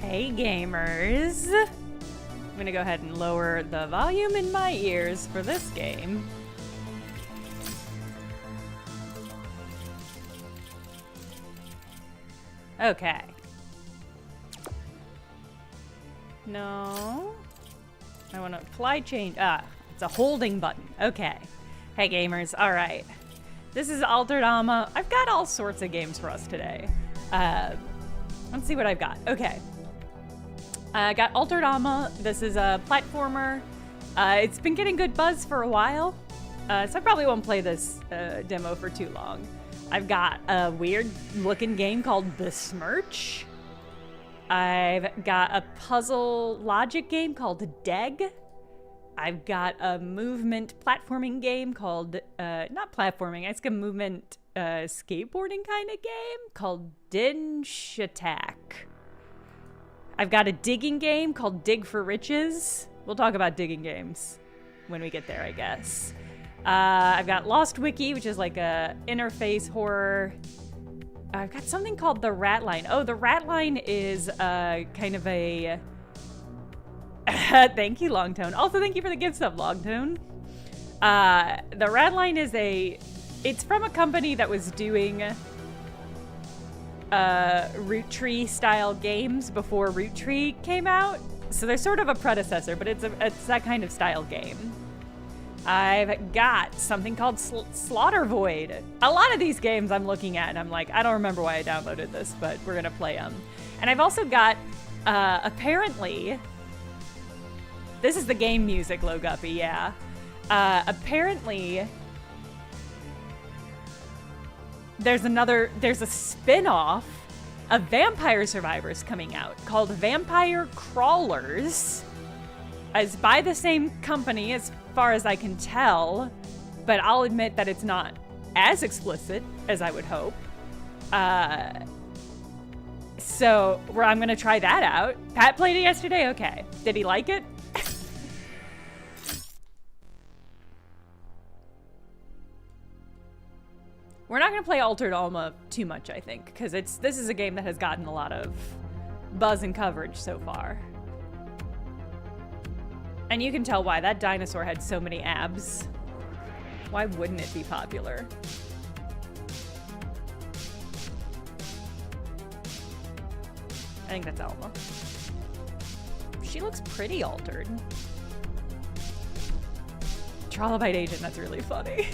Hey gamers! I'm gonna go ahead and lower the volume in my ears for this game. Okay. No. I want to apply change. It's a holding button. Okay. Hey gamers, alright. This is Altered Alma. I've got all sorts of games for us today. Let's see what I've got. Okay. I got Altered Alma. This is a platformer. It's been getting good buzz for a while, so I probably won't play this demo for too long. I've got a weird-looking game called Besmirch. I've got a puzzle logic game called DEG. I've got a movement platforming game called, not platforming, it's a movement skateboarding kind of game called Dinsh Attack. I've got a digging game called Dig for Riches. We'll talk about digging games when we get there, I guess. I've got Lost Wiki, which is like a interface horror. I've got something called The Rat Line. Oh, The Rat Line is kind of a... Thank you, Longtone. Also, thank you for the gift sub, Longtone. The Rat Line is it's from a company that was doing Root Tree style games before Root Tree came out. So they're sort of a predecessor, but it's that kind of style game. I've got something called Slaughter Void. A lot of these games I'm looking at and I'm like, I don't remember why I downloaded this, but we're gonna play them. And I've also got, apparently, this is the game music, Loguppy, yeah. Apparently, there's a spin-off of Vampire Survivors coming out called Vampire Crawlers. It's by the same company as far as I can tell, but I'll admit that it's not as explicit as I would hope. So I'm gonna try that out. Pat played it yesterday, okay. Did he like it? We're not gonna play Altered Alma too much, I think, because this is a game that has gotten a lot of buzz and coverage so far. And you can tell why. That dinosaur had so many abs. Why wouldn't it be popular? I think that's Alma. She looks pretty altered. Trilobite Agent, that's really funny.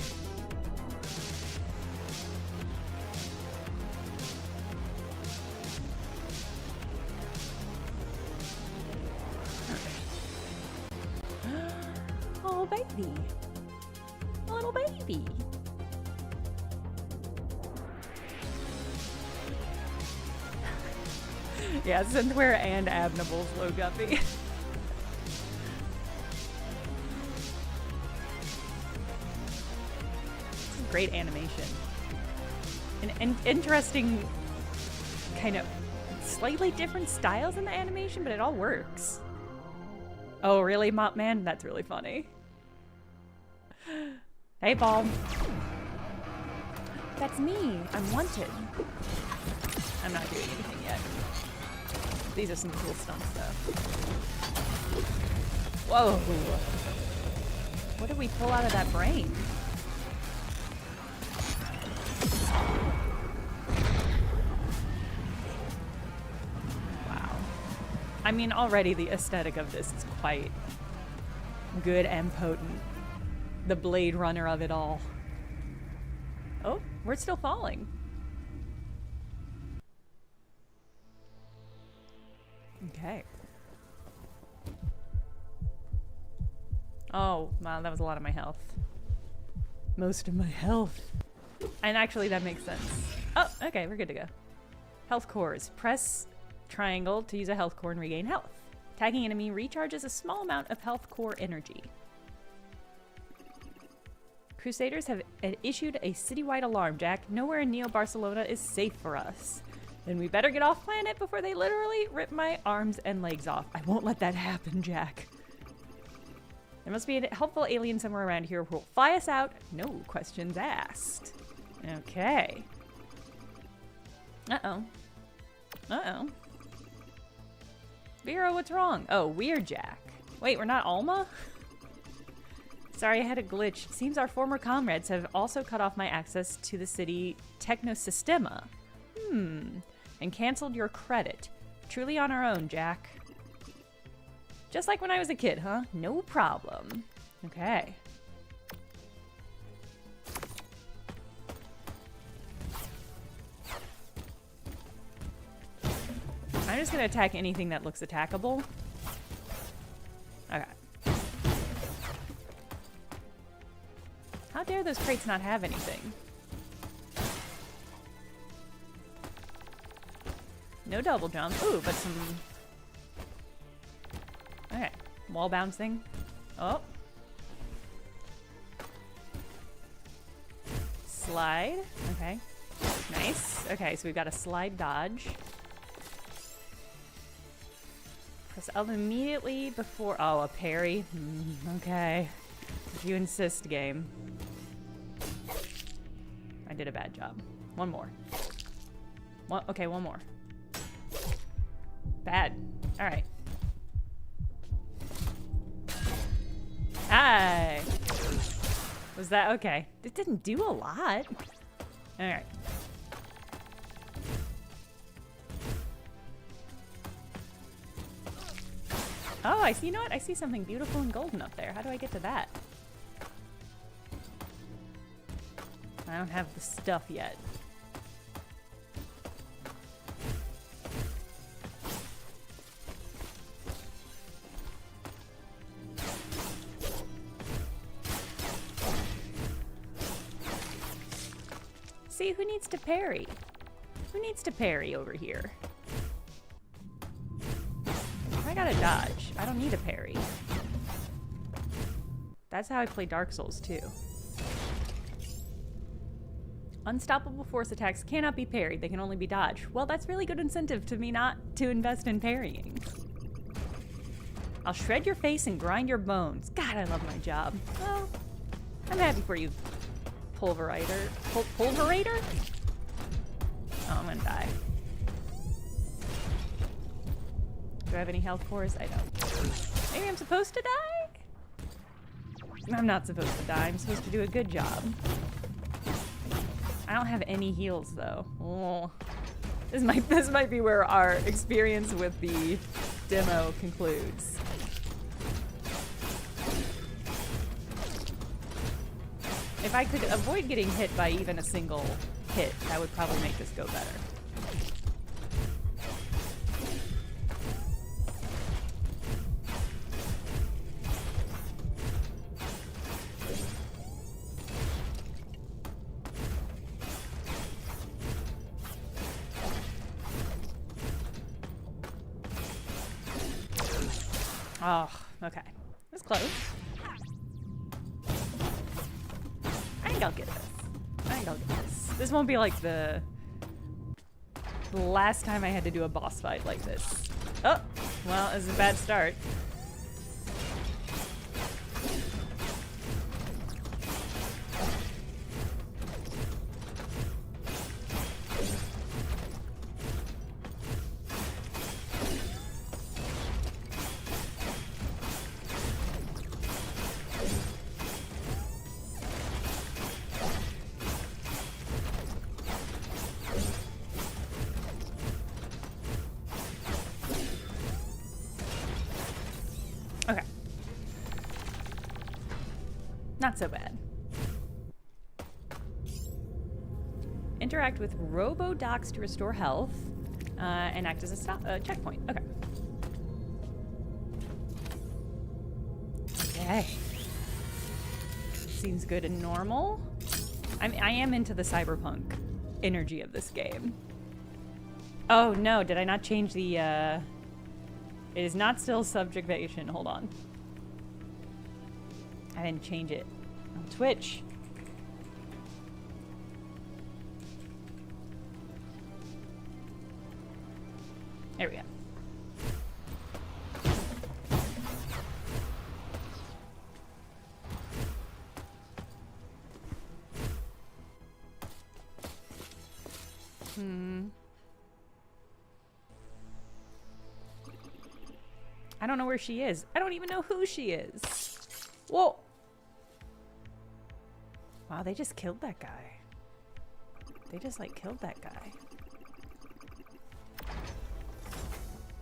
Oh, baby. A little baby. Yeah, Synthware and Abnable's Loguppy. Great animation. An interesting kind of slightly different styles in the animation, but it all works. Oh, really, Mop Man? That's really funny. Hey, Paul. That's me. I'm wanted. I'm not doing anything yet. These are some cool stunts, though. Whoa. What did we pull out of that brain? Wow. I mean, already the aesthetic of this is quite good and potent. The Blade Runner of it all. Oh, we're still falling. Okay. Oh, wow, that was a lot of my health. Most of my health. And actually, that makes sense. Oh, okay, we're good to go. Health cores. Press triangle to use a health core and regain health. Tagging enemy recharges a small amount of health core energy. Crusaders have issued a citywide alarm, Jack. Nowhere in Neo Barcelona is safe for us. Then we better get off planet before they literally rip my arms and legs off. I won't let that happen, Jack. There must be a helpful alien somewhere around here who will fly us out. No questions asked. Okay. Uh-oh. Uh-oh. Vera, what's wrong? Oh, we're Jack. Wait, we're not Alma? Sorry, I had a glitch. It seems our former comrades have also cut off my access to the city Technosistema. And canceled your credit. Truly on our own, Jack. Just like when I was a kid, huh? No problem. Okay. I'm just gonna attack anything that looks attackable. Okay. How dare those crates not have anything? No double jump. Ooh, but some... Okay. Wall bouncing. Oh. Slide. Okay. Nice. Okay, so we've got a slide dodge. Press L immediately before... Oh, a parry. Okay. If you insist, game. I did a bad job. One more. Okay, one more. Bad. Alright. Hi! Was that okay? It didn't do a lot. Alright. Oh, I see. You know what? I see something beautiful and golden up there. How do I get to that? I don't have the stuff yet. See, who needs to parry? Who needs to parry over here? I gotta dodge. I don't need a parry. That's how I play Dark Souls too. Unstoppable force attacks cannot be parried. They can only be dodged. Well, that's really good incentive to me not to invest in parrying. I'll shred your face and grind your bones. God, I love my job. Well, I'm happy for you, Pulverator. Pulverator? Oh, I'm gonna die. Do I have any health cores? I don't. Maybe I'm supposed to die? I'm not supposed to die. I'm supposed to do a good job. I don't have any heals though. Oh. This might be where our experience with the demo concludes. If I could avoid getting hit by even a single hit, that would probably make this go better. Oh, okay. That's close. I think I'll get this. I think I'll get this. This won't be like the last time I had to do a boss fight like this. Oh, well, it's a bad start. Okay. Not so bad. Interact with robo-docs to restore health and act as a checkpoint. Okay. Okay. Seems good and normal. I am into the cyberpunk energy of this game. Oh no, did I not change the, It is not still subjugation. Hold on. I didn't change it on Twitch. There we go. I don't know where she is. I don't even know who she is. Whoa. Wow, they just killed that guy. They just, like, killed that guy.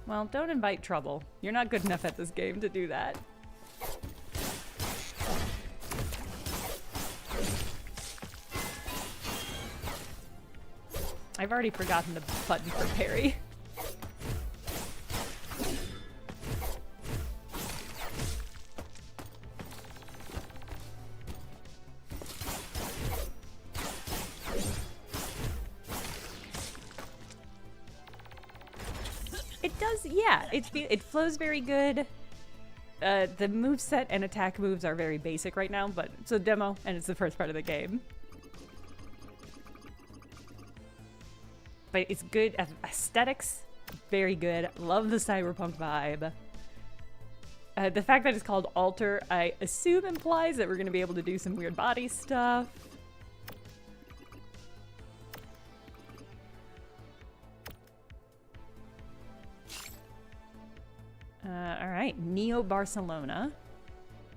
Well, don't invite trouble. You're not good enough at this game to do that. I've already forgotten the button for parry. It does, yeah. It flows very good. The moveset and attack moves are very basic right now, but it's a demo and it's the first part of the game. But it's good. Aesthetics, very good. Love the cyberpunk vibe. The fact that it's called Alter, I assume implies that we're going to be able to do some weird body stuff. Alright, Neo Barcelona.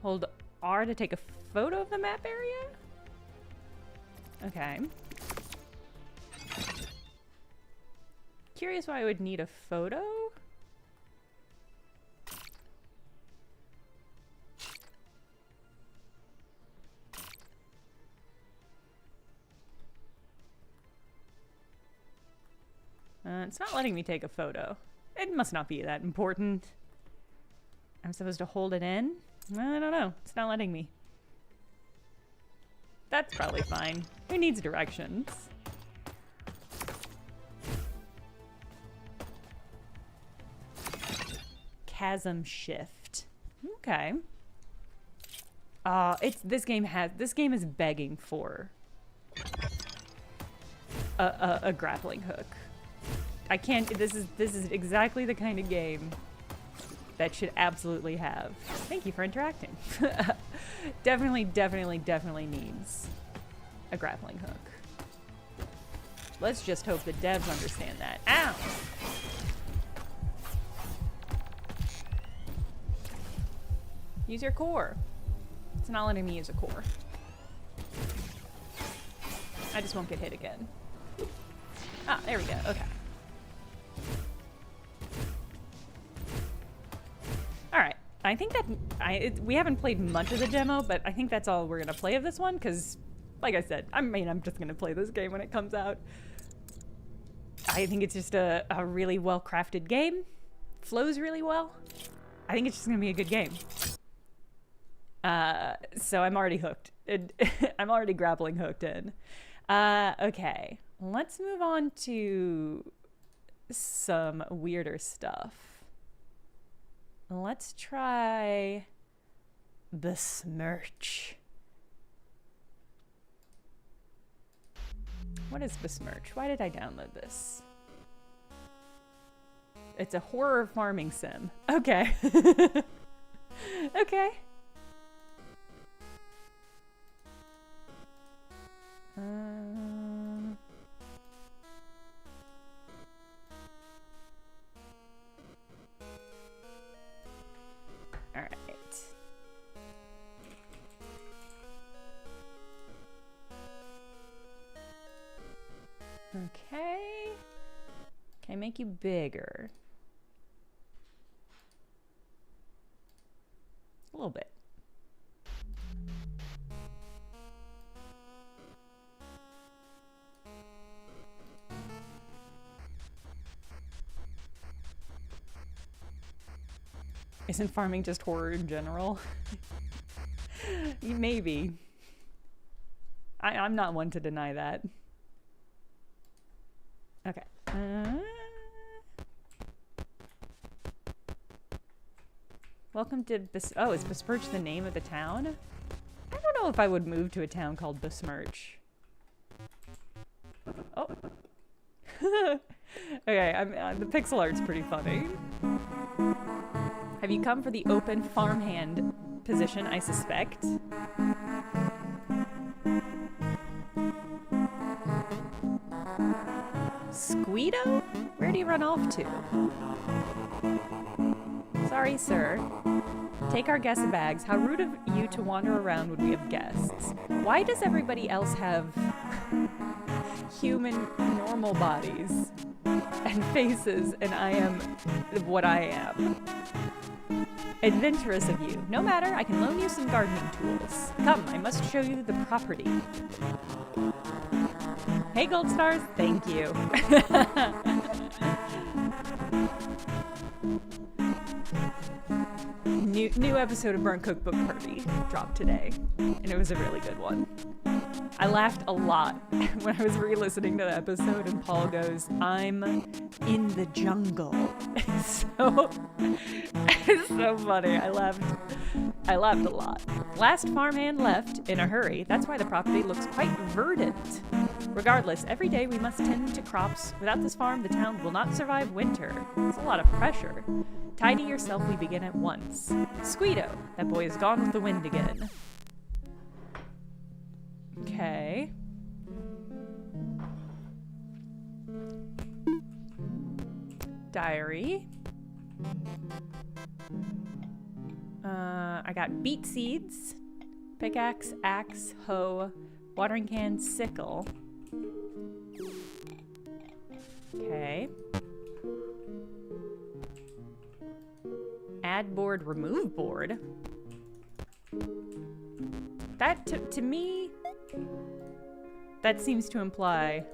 Hold R to take a photo of the map area? Okay. Curious why I would need a photo? It's not letting me take a photo. It must not be that important. I'm supposed to hold it in? I don't know. It's not letting me. That's probably fine. Who needs directions? Chasm shift. Okay. This game is begging for a grappling hook. I can't. This is exactly the kind of game that should absolutely have. Thank you for interacting. Definitely needs a grappling hook. Let's just hope the devs understand that. Ow! Use your core. It's not letting me use a core. I just won't get hit again. Ah, there we go. Okay. Alright. I think that... we haven't played much of the demo, but I think that's all we're going to play of this one, because, like I said, I'm just going to play this game when it comes out. I think it's just a really well-crafted game. Flows really well. I think it's just going to be a good game. So I'm already hooked. I'm already grappling hooked in. Okay. Let's move on to some weirder stuff. Let's try Besmirch. What is Besmirch? Why did I download this? It's a horror farming sim. Okay. Okay. All right. Okay. Can I make you bigger? A little bit. Isn't farming just horror in general? Maybe. I'm not one to deny that. Okay. Welcome to oh, is Besmirch the name of the town? I don't know if I would move to a town called Besmirch. Oh. Okay, the pixel art's pretty funny. Have you come for the open farmhand position, I suspect? Squeedo? Where do you run off to? Sorry, sir. Take our guest bags. How rude of you to wander around when we have guests. Why does everybody else have human normal bodies and faces and I am what I am? Adventurous of you. No matter, I can loan you some gardening tools. Come, I must show you the property. Hey, gold stars. Thank you. New episode of Burnt Cookbook Party dropped today, and it was a really good one. I laughed a lot when I was re-listening to the episode, and Paul goes, "I'm in the jungle." It's so funny. I laughed a lot. Last farmhand left in a hurry. That's why the property looks quite verdant. Regardless, every day we must tend to crops. Without this farm, the town will not survive winter. It's a lot of pressure. Tidy yourself, we begin at once. Squeedo, that boy is gone with the wind again. Okay. Diary. I got beet seeds, pickaxe, axe, hoe, watering can, sickle. Okay. Add board, remove board. That, to me, that seems to imply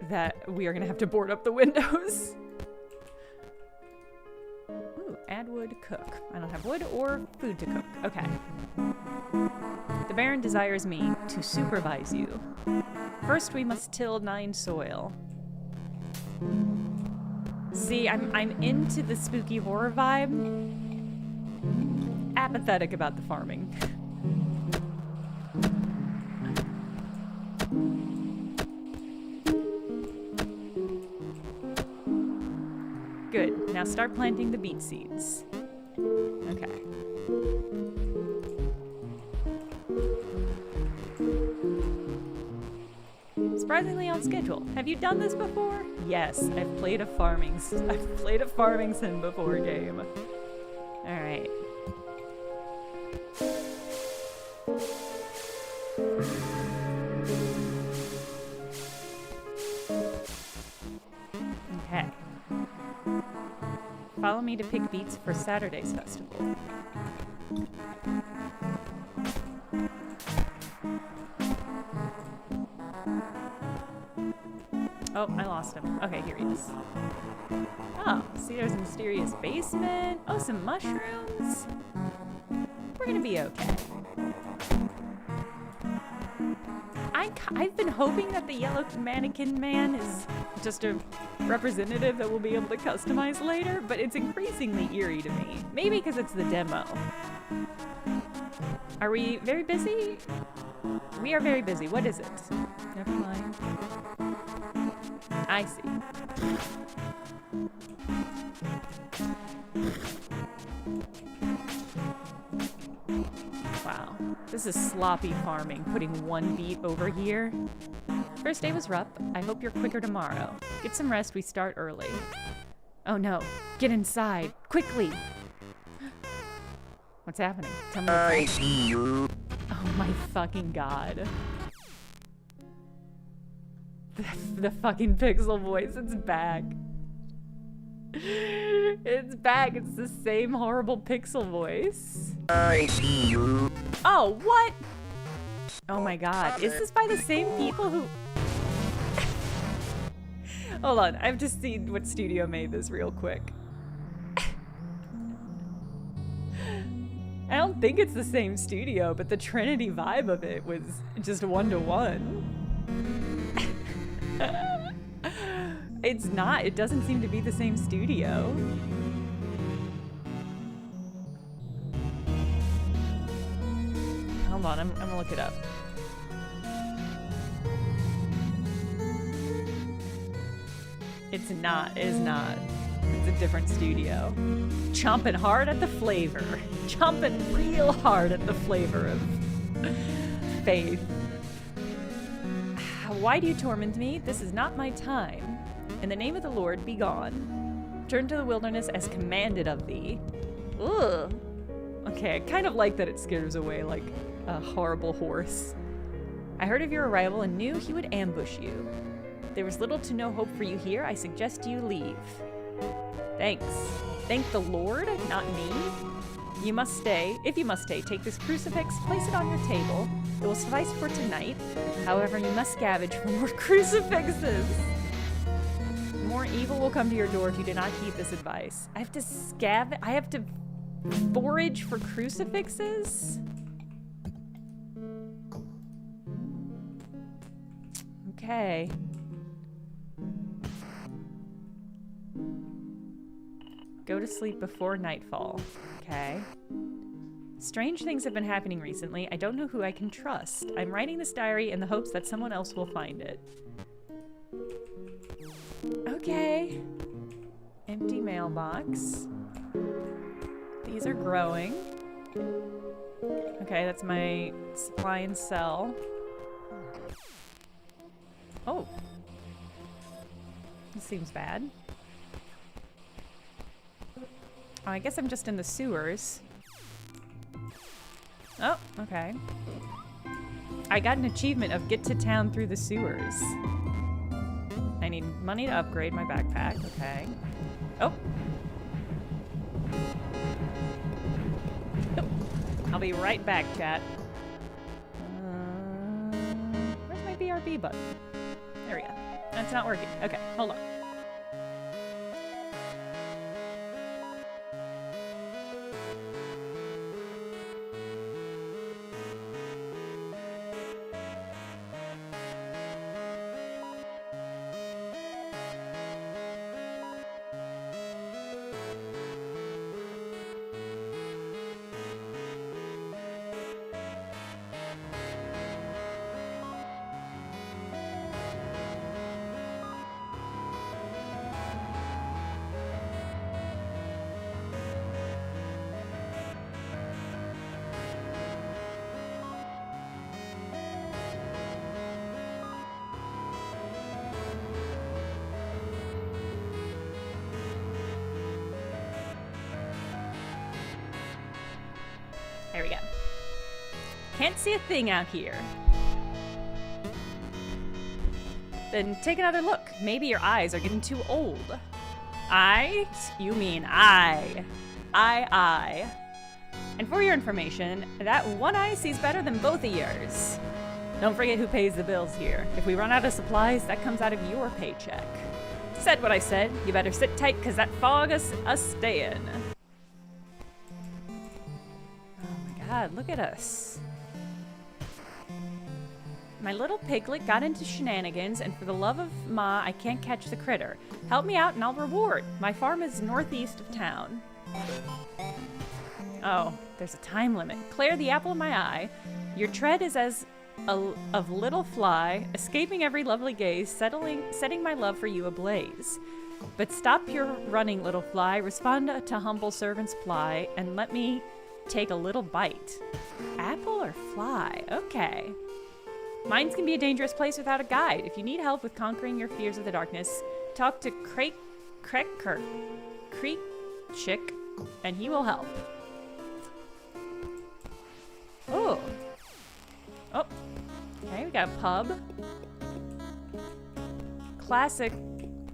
that we are going to have to board up the windows. Ooh, add wood, cook. I don't have wood or food to cook. Okay. The Baron desires me to supervise you. First, we must till 9 soil. See, I'm into the spooky horror vibe. Apathetic about the farming. Good. Now start planting the beet seeds. Okay. Surprisingly on schedule. Have you done this before? Yes, I've played a farming sim before game. All right. Okay. Follow me to pick beets for Saturday's festival. Oh, I lost him. Okay, here he is. Oh, see, there's a mysterious basement. Oh, some mushrooms. We're gonna be okay. I've been hoping that the yellow mannequin man is just a representative that we'll be able to customize later, but it's increasingly eerie to me. Maybe because it's the demo. Are we very busy? We are very busy. What is it? Never mind. I see. Wow. This is sloppy farming, putting one beet over here. First day was rough. I hope you're quicker tomorrow. Get some rest, we start early. Oh no. Get inside. Quickly. What's happening? Tell me what's happening. I see you. Oh my fucking god. The fucking pixel voice, it's back. It's back, it's the same horrible pixel voice. I see you. Oh, what? Oh my god, is this by the same people who... Hold on, I've just seen what studio made this real quick. I don't think it's the same studio, but the Trinity vibe of it was just 1-to-1. It's not. It doesn't seem to be the same studio. Hold on, I'm gonna look it up. It's not. It is not. It's a different studio. Chomping hard at the flavor. Chomping real hard at the flavor of faith. Why do you torment me? This is not my time. In the name of the Lord, be gone. Turn to the wilderness as commanded of thee. Ugh. Okay, I kind of like that it scares away like a horrible horse. I heard of your arrival and knew he would ambush you. There was little to no hope for you here. I suggest you leave. Thanks. Thank the Lord, not me. You must stay. If you must stay, take this crucifix, place it on your table. It will suffice for tonight. However, you must scavenge for more crucifixes. More evil will come to your door if you do not heed this advice. I have to forage for crucifixes? Okay. Go to sleep before nightfall. Okay. Strange things have been happening recently. I don't know who I can trust. I'm writing this diary in the hopes that someone else will find it. Okay. Empty mailbox. These are growing. Okay, that's my supply and sell. Oh. This seems bad. Oh, I guess I'm just in the sewers. Oh, okay. I got an achievement of get to town through the sewers. I need money to upgrade my backpack. Okay. Oh. Oh. I'll be right back, chat. Where's my BRB button? There we go. That's not working. Okay, hold on. There we go. Can't see a thing out here. Then take another look. Maybe your eyes are getting too old. I? You mean I. I. And for your information, that one eye sees better than both of yours. Don't forget who pays the bills here. If we run out of supplies, that comes out of your paycheck. Said what I said. You better sit tight, cause that fog is a stayin'. God, look at us. My little piglet got into shenanigans, and for the love of Ma, I can't catch the critter. Help me out and I'll reward. My farm is northeast of town. Oh, there's a time limit. Claire, the apple of my eye. Your tread is as of little fly, escaping every lovely gaze, setting my love for you ablaze. But stop your running, little fly. Respond to humble servant's ply, and let me take a little bite. Apple or fly? Okay. Mines can be a dangerous place without a guide. If you need help with conquering your fears of the darkness, talk to Creek Chick, and he will help. Oh. Oh. Okay, we got a pub. Classic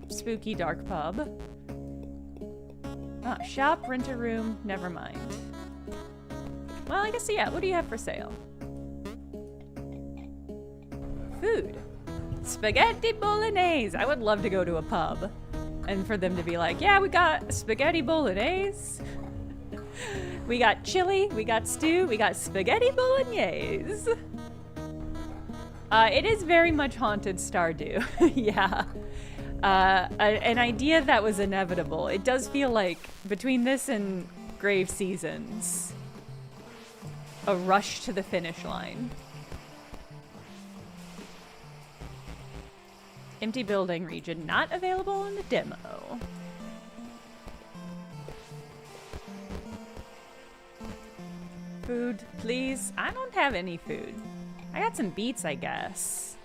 spooky dark pub. Oh, shop, rent a room, never mind. Well, I guess, yeah, what do you have for sale? Food. Spaghetti bolognese. I would love to go to a pub and for them to be like, yeah, we got spaghetti bolognese. We got chili, we got stew, we got spaghetti bolognese. It is very much haunted Stardew. Yeah. An idea that was inevitable. It does feel like between this and Grave Seasons, a rush to the finish line. Empty building region not available in the demo. Food, please. I don't have any food. I got some beets, I guess.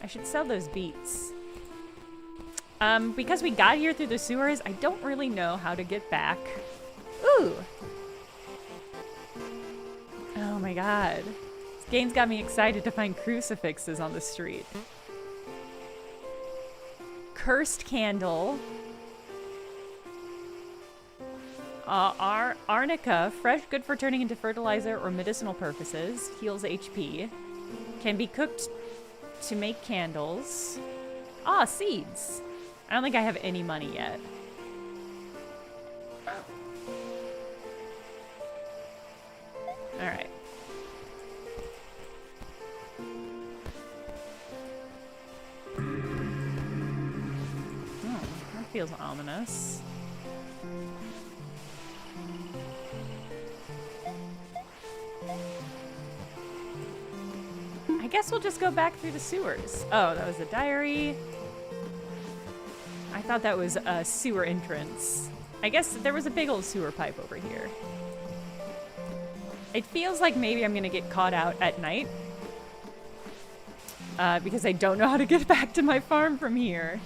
I should sell those beets. Because we got here through the sewers, I don't really know how to get back. Ooh! Oh my god. This game's got me excited to find crucifixes on the street. Cursed candle. Arnica, fresh, good for turning into fertilizer or medicinal purposes. Heals HP. Can be cooked to make candles. Ah, seeds. I don't think I have any money yet. Alright. Oh, that feels ominous. I guess we'll just go back through the sewers. Oh, that was the diary. I thought that was a sewer entrance. I guess there was a big old sewer pipe over here. It feels like maybe I'm gonna get caught out at night. Because I don't know how to get back to my farm from here.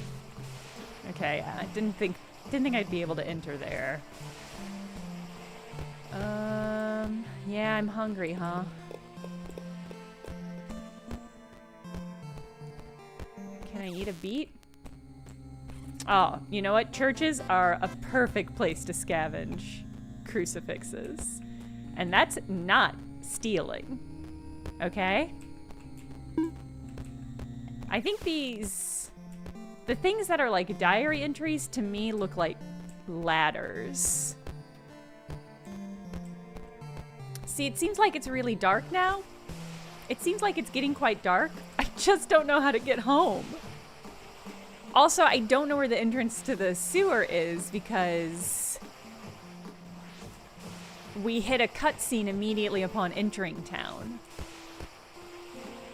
Okay, I didn't think I'd be able to enter there. Yeah, I'm hungry, huh? Can I eat a beet? Oh, you know what? Churches are a perfect place to scavenge crucifixes. And that's not stealing. Okay? I think the things that are like diary entries to me look like ladders. See, it seems like it's really dark now. It seems like it's getting quite dark. I just don't know how to get home. Also, I don't know where the entrance to the sewer is because we hit a cutscene immediately upon entering town.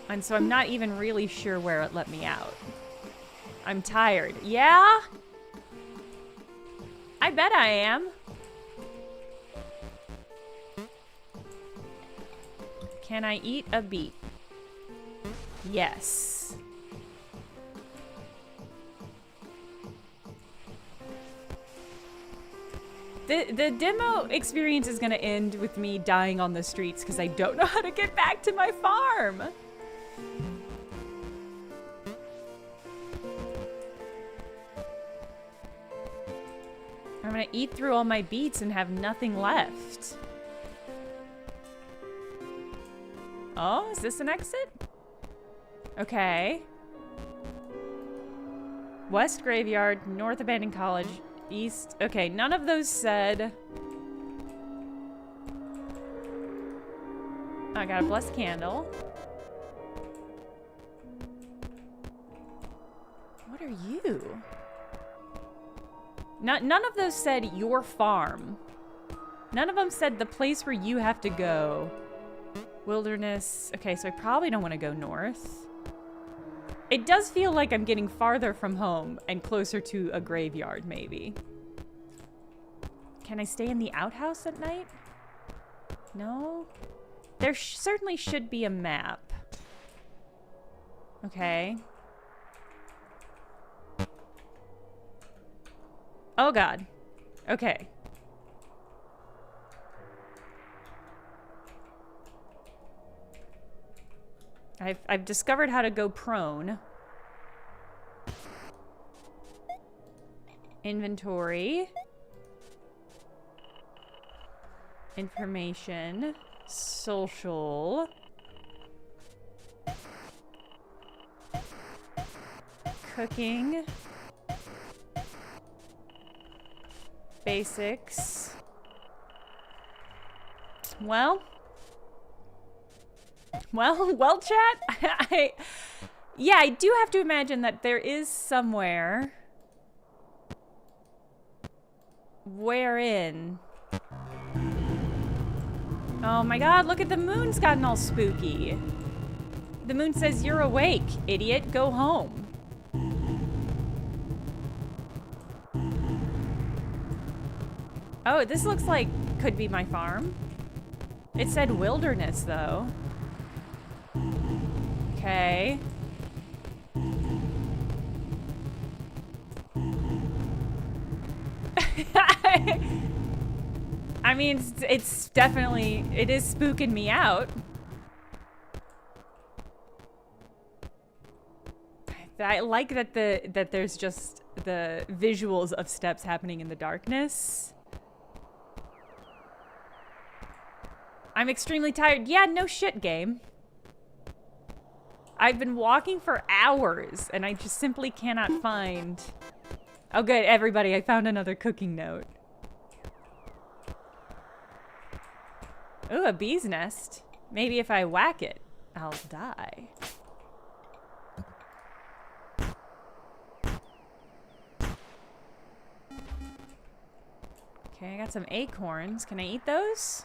And so I'm not even really sure where it let me out. I'm tired. Yeah? I bet I am. Can I eat a beet? Yes. The demo experience is going to end with me dying on the streets because I don't know how to get back to my farm. I'm going to eat through all my beets and have nothing left. Oh, is this an exit? Okay. West Graveyard, North Abandoned College, East. Okay, none of those said. I got a blessed candle. What are you? None of those said your farm. None of them said the place where you have to go. Wilderness. Okay, so I probably don't want to go north. It does feel like I'm getting farther from home and closer to a graveyard, maybe. Can I stay in the outhouse at night? No? There certainly should be a map. Okay. Oh god. Okay. I've discovered how to go prone. Inventory. Information. Social. Cooking. Basics. Well, chat. Yeah, I do have to imagine that there is somewhere Wherein? Oh my god, look at the moon's gotten all spooky. The moon says, "You're awake, idiot. Go home." Oh, this looks like could be my farm. It said wilderness, though. Okay. I mean, it's definitely, it is spooking me out. I like that that there's just the visuals of steps happening in the darkness. I'm extremely tired. Yeah, no shit, game. I've been walking for hours and I just simply cannot find... Oh good, everybody, I found another cooking note. Ooh, a bee's nest. Maybe if I whack it, I'll die. Okay, I got some acorns. Can I eat those?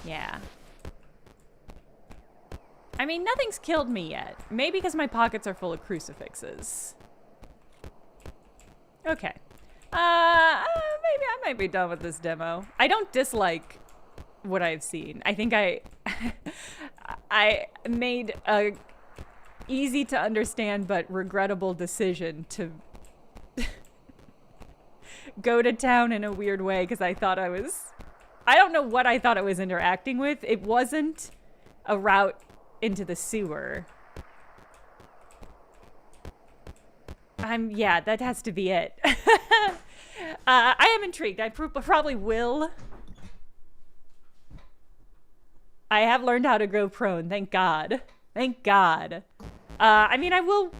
Yeah. I mean, nothing's killed me yet. Maybe because my pockets are full of crucifixes. Okay. Maybe I might be done with this demo. I don't dislike what I've seen. I think I made a easy to understand but regrettable decision to go to town in a weird way because I thought I don't know what I thought I was interacting with. It wasn't a route into the sewer. Yeah, that has to be it. I am intrigued. I probably will. I have learned how to grow prone, thank God. Thank God. I mean, I will...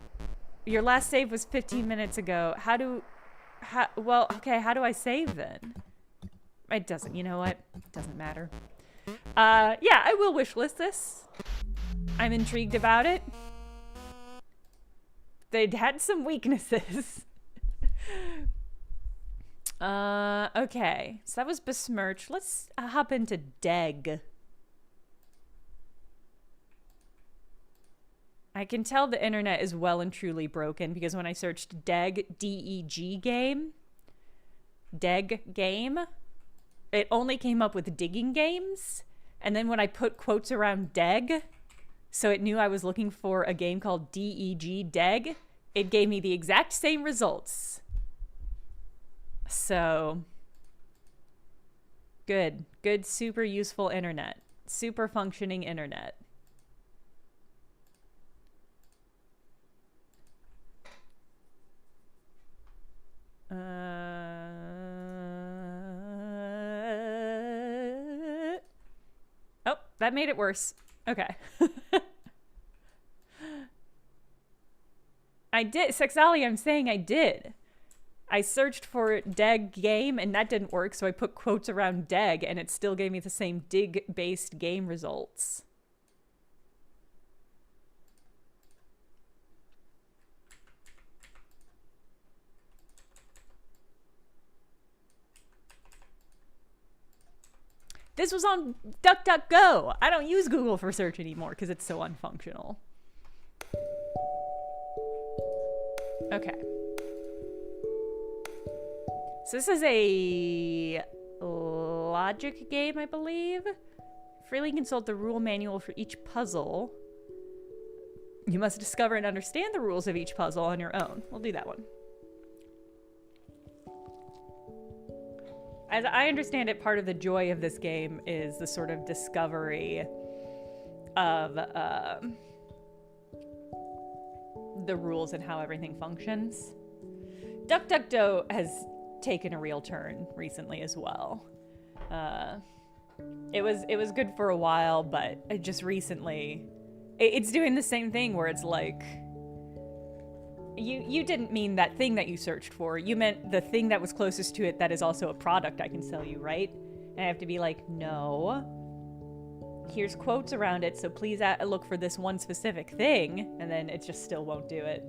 Your last save was 15 minutes ago. Well, okay, how do I save then? It doesn't, you know what? It doesn't matter. Yeah, I will wishlist this. I'm intrigued about it. They'd had some weaknesses. Okay. So that was besmirched. Let's hop into DEG. I can tell the internet is well and truly broken because when I searched DEG, D-E-G game, DEG game, it only came up with digging games. And then when I put quotes around DEG, so it knew I was looking for a game called DEG DEG, it gave me the exact same results. So, good, super useful internet. Super functioning internet. Oh, that made it worse. Okay. I did. Sexali, I'm saying I did. I searched for DEG game and that didn't work, so I put quotes around DEG and it still gave me the same dig-based game results. This was on DuckDuckGo. I don't use Google for search anymore because it's so unfunctional. Okay. So this is a logic game, I believe. Freely consult the rule manual for each puzzle. You must discover and understand the rules of each puzzle on your own. We'll do that one. As I understand it, part of the joy of this game is the sort of discovery of the rules and how everything functions. DuckDuckGo has taken a real turn recently as well. It was good for a while, but just recently, it's doing the same thing where it's like, you didn't mean that thing that you searched for. You meant the thing that was closest to it that is also a product I can sell you, right? And I have to be like, no. Here's quotes around it, so please look for this one specific thing. And then it just still won't do it.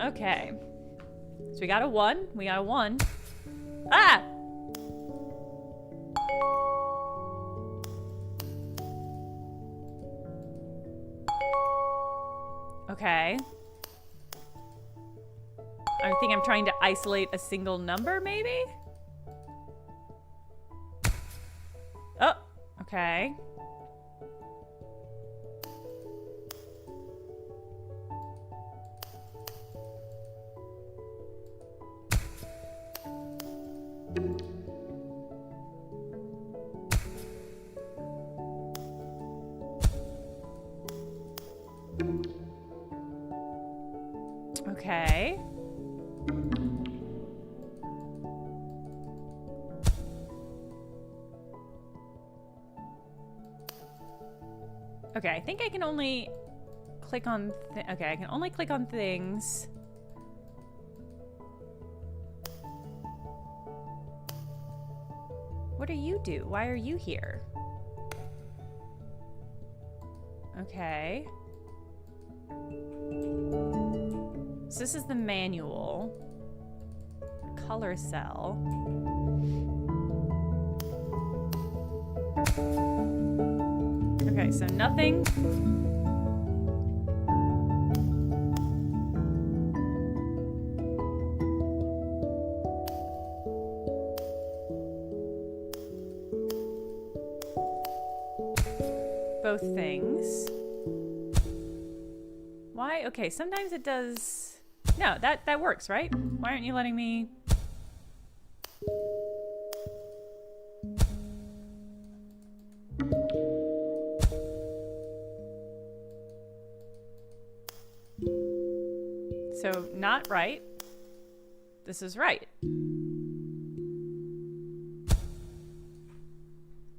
Okay. So we got a 1. We got a 1. Ah! Okay. I think I'm trying to isolate a single number, maybe? Oh, okay. Okay. Okay, I think I can only click on okay, I can only click on things. What do you do? Why are you here? Okay. So this is the manual. Color cell. Okay, so nothing. Both things. Why? Okay, sometimes it does. No, that works, right? Why aren't you letting me? So, not right. This is right.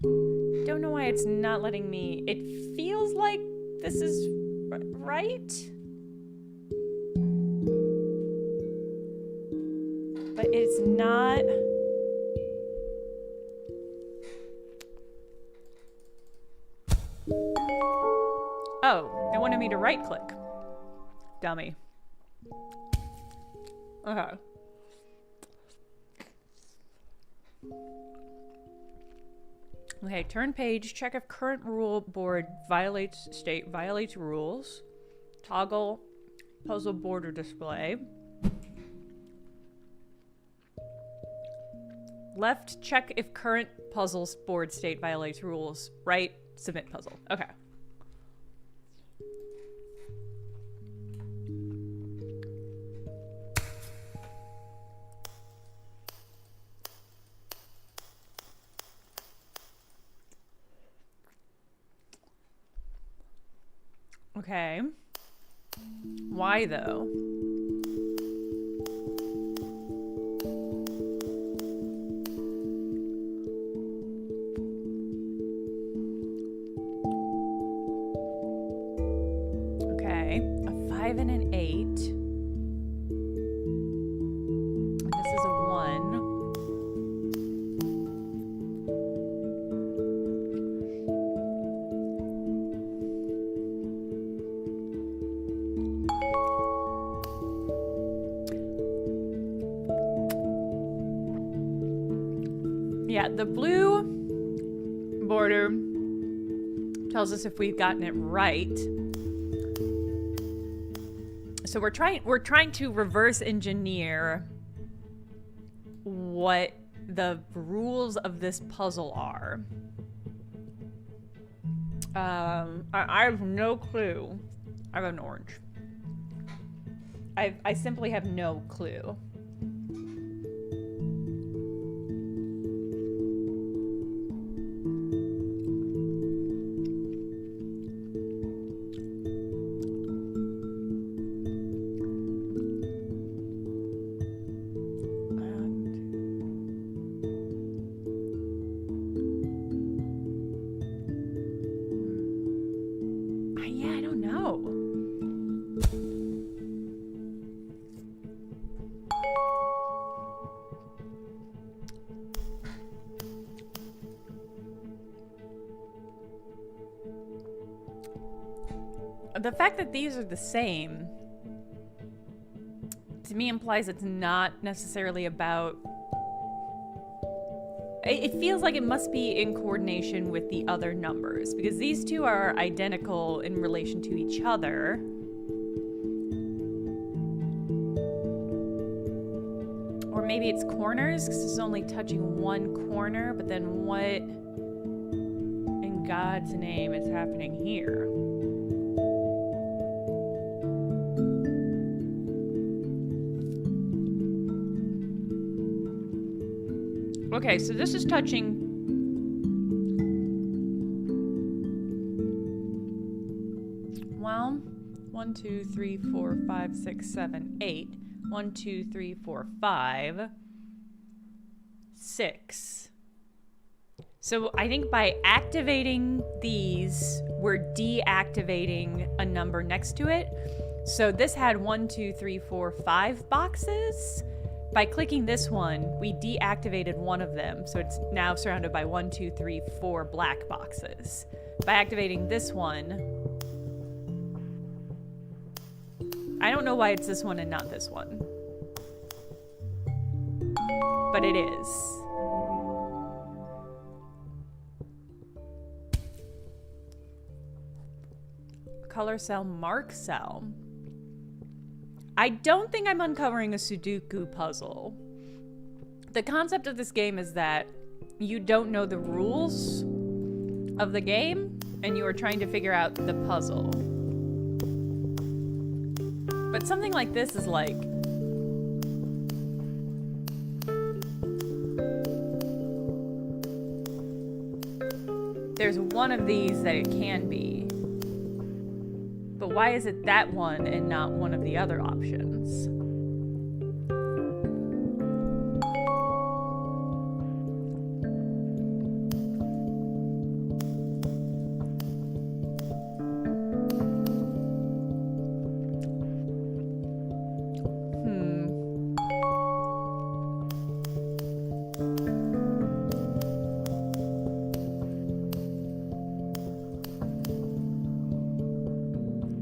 Don't know why it's not letting me. It feels like this is right. But it's not. Oh, they wanted me to right click. Dummy. Okay. Okay, turn page, check if current rule board violates rules. Toggle puzzle border display. Left, check if current puzzle board state violates rules. Right, submit puzzle. Okay. Okay. Why though? Okay, a 5 and an 8. This is a 1. Yeah, the blue border tells us if we've gotten it right. So we're trying to reverse engineer what the rules of this puzzle are. I have no clue. I have an orange. I simply have no clue. Yeah, I don't know. The fact that these are the same to me implies it's not necessarily about... It feels like it must be in coordination with the other numbers, because these two are identical in relation to each other. Or maybe it's corners, because it's only touching one corner, but then what in God's name is happening here? Okay, so this is touching... Well, 1, 2, 3, 4, 5, 6, 7, 8. 1, 2, 3, 4, 5, 6. So I think by activating these, we're deactivating a number next to it. So this had 1, 2, 3, 4, 5 boxes. By clicking this one, we deactivated one of them. So it's now surrounded by 1, 2, 3, 4 black boxes. By activating this one, I don't know why it's this one and not this one. But it is. Color cell, mark cell. I don't think I'm uncovering a Sudoku puzzle. The concept of this game is that you don't know the rules of the game, and you are trying to figure out the puzzle. But something like this is like... There's one of these that it can be. But why is it that one and not one of the other options?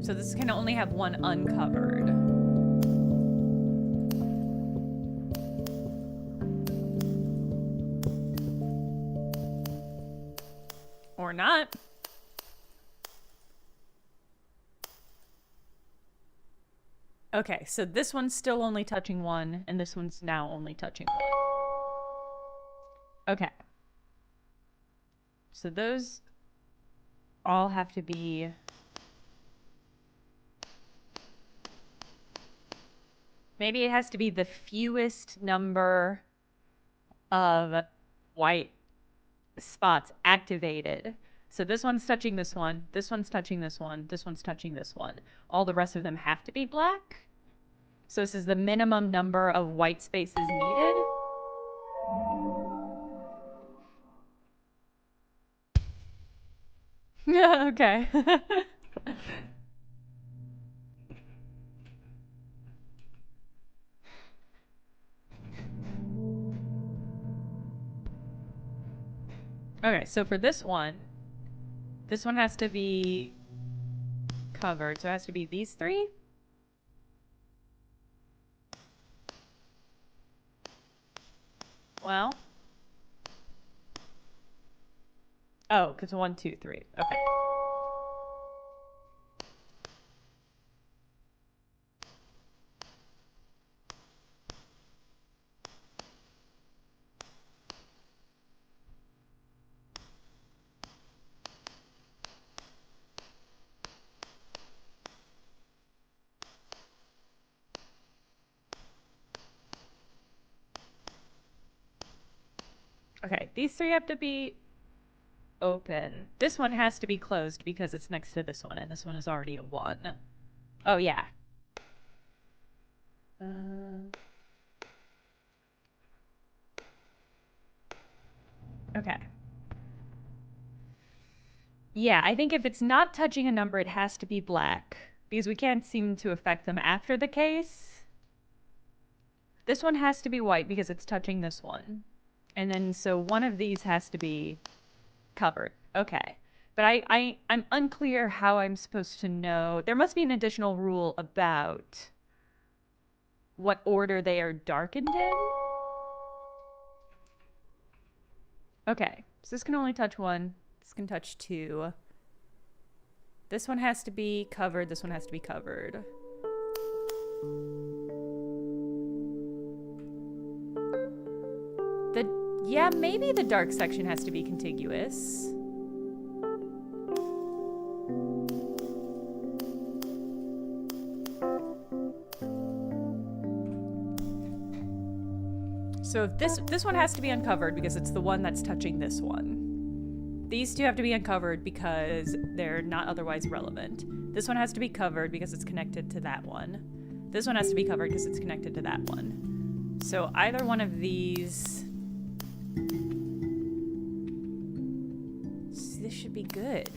So this can only have one uncovered. Or not. Okay, so this one's still only touching one, and this one's now only touching one. Okay. So those all have to be... Maybe it has to be the fewest number of white spots activated. So this one's touching this one, this one's touching this one, this one's touching this one. All the rest of them have to be black. So this is the minimum number of white spaces needed. Yeah, okay. Okay, so for this one has to be covered. So it has to be these three. Well. Oh, because 1, 2, 3. Okay. Okay, these three have to be open. This one has to be closed because it's next to this one, and this one is already a 1. Oh, yeah. Okay. Yeah, I think if it's not touching a number, it has to be black, because we can't seem to affect them after the case. This one has to be white because it's touching this one. And then, so one of these has to be covered. Okay. But I'm unclear how I'm supposed to know. There must be an additional rule about what order they are darkened in. Okay, so this can only touch one. This can touch two. This one has to be covered. This one has to be covered. Yeah, maybe the dark section has to be contiguous. So this one has to be uncovered because it's the one that's touching this one. These two have to be uncovered because they're not otherwise relevant. This one has to be covered because it's connected to that one. This one has to be covered because it's connected to that one. So either one of these... This should be good.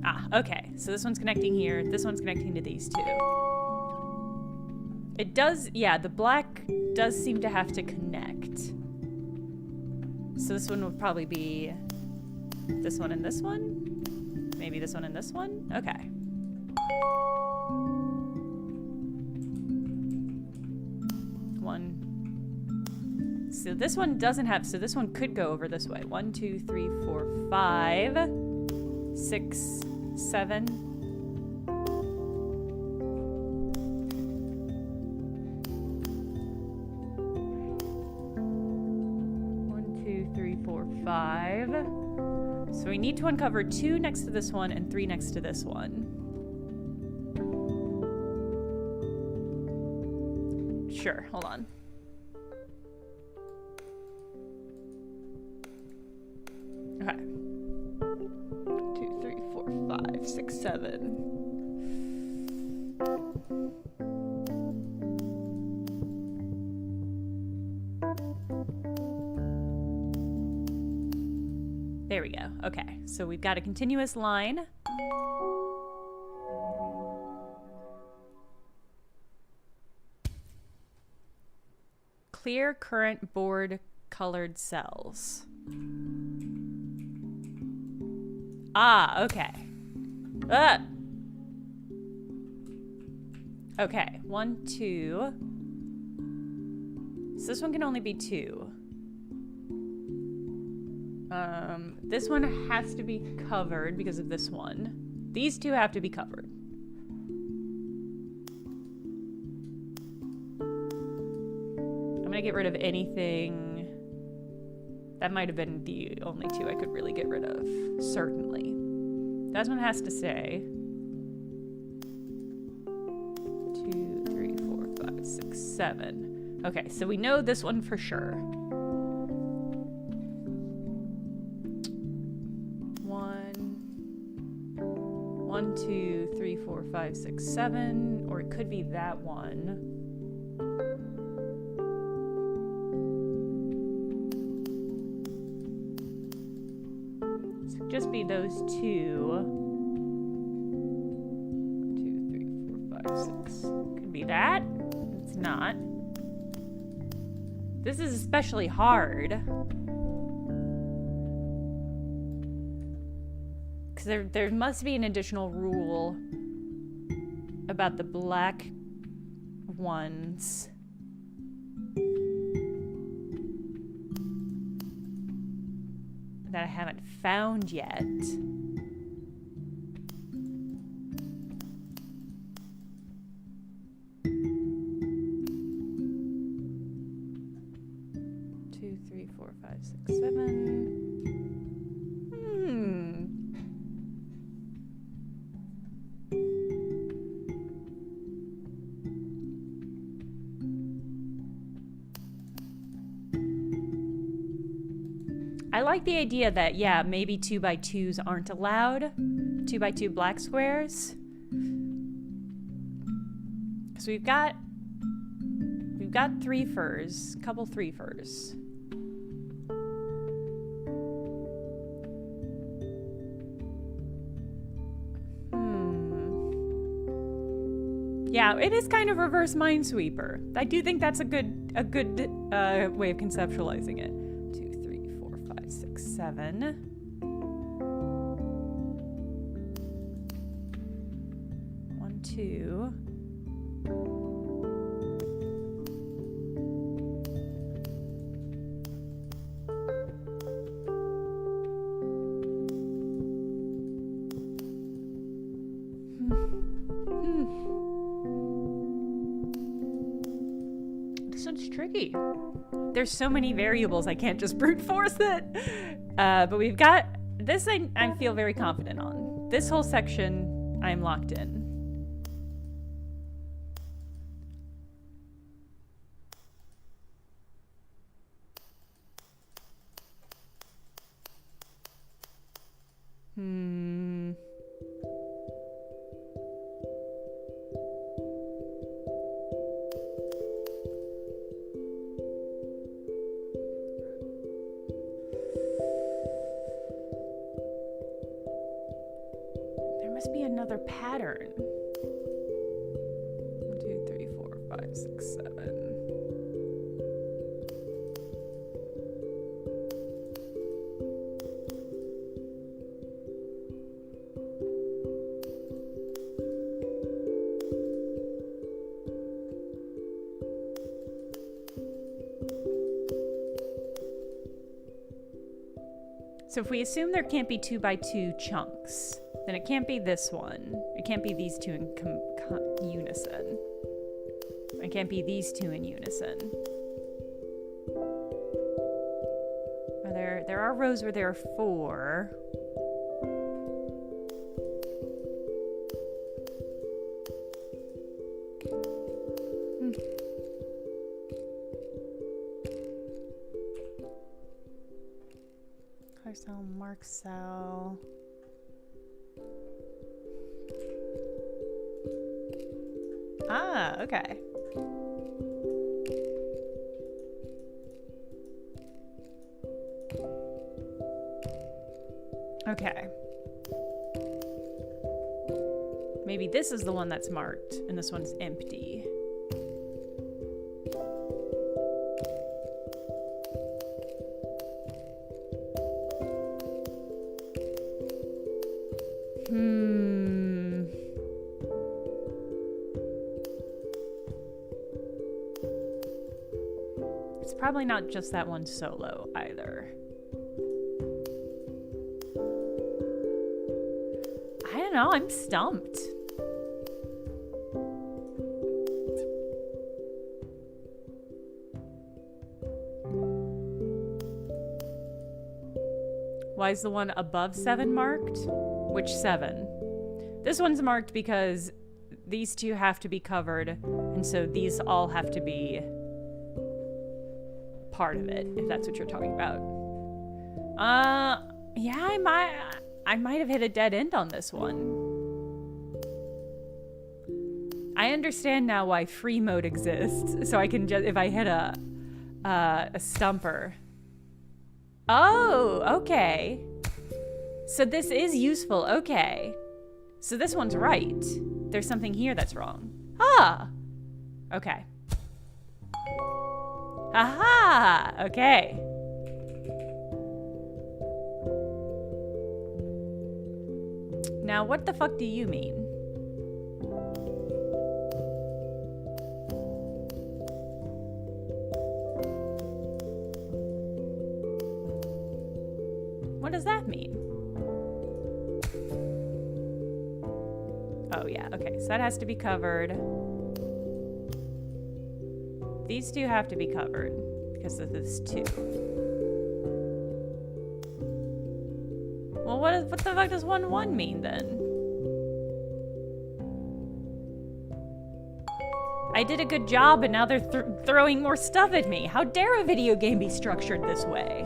Ah, okay. So this one's connecting here. This one's connecting to these two. It does, yeah, the black does seem to have to connect. So this one would probably be this one and this one? Maybe this one and this one? Okay. One. So this one doesn't have, so this one could go over this way. 1, 2, 3, 4, 5, 6, 7. 1, 2, 3, 4, 5. So we need to uncover 2 next to this one and 3 next to this one. Sure, hold on. Okay. 2, 3, 4, 5, 6, 7. There we go. Okay, so we've got a continuous line. Clear current board colored cells. Ah, okay. Okay, 1, 2. So this one can only be 2. This one has to be covered because of this one. These two have to be covered. I'm gonna get rid of anything. That might have been the only 2 I could really get rid of. Certainly. That one has to stay. 2, 3, 4, 5, 6, 7. Okay, so we know this one for sure. 1, 2, 3, 4, 5, 6, 7. Or it could be that one. Just be those 2. 1, 2, 3, 4, 5, 6. Could be that. It's not. This is especially hard. Because there must be an additional rule about the black ones. That I haven't found yet. Two, 3, 4, 5, 6, 7. I like the idea that, yeah, maybe 2x2s aren't allowed. 2x2 black squares. Because we've got 3 furs, a couple 3 furs. Yeah, it is kind of reverse Minesweeper. I do think that's a good way of conceptualizing it. 7. 2. This one's tricky. There's so many variables, I can't just brute force it. But we've got this. I feel very confident on. This whole section, I'm locked in. There must be another pattern. 1, 2, 3, 4, 5, 6, 7. So if we assume there can't be 2 by 2 chunks, then it can't be this one. It can't be these two in unison. It can't be these two in unison. There are rows where there are 4. Cell, mark cell. Ah, okay. Okay. Maybe this is the one that's marked and this one's empty. It's probably not just that one solo either. I don't know, I'm stumped. Why is the one above 7 marked? Which 7? This one's marked because these two have to be covered, and so these all have to be part of it, if that's what you're talking about. Yeah, I might have hit a dead end on this one. I understand now why free mode exists, so I can just, if I hit a stumper. Oh, okay. So this is useful, okay. So this one's right. There's something here that's wrong. Ah! Okay. Aha! Okay. Now, what the fuck do you mean? What does that mean? Oh, yeah, okay, so that has to be covered. These two have to be covered because of this 2. Well, what the fuck does 1, 1 mean then? I did a good job and now they're throwing more stuff at me. How dare a video game be structured this way?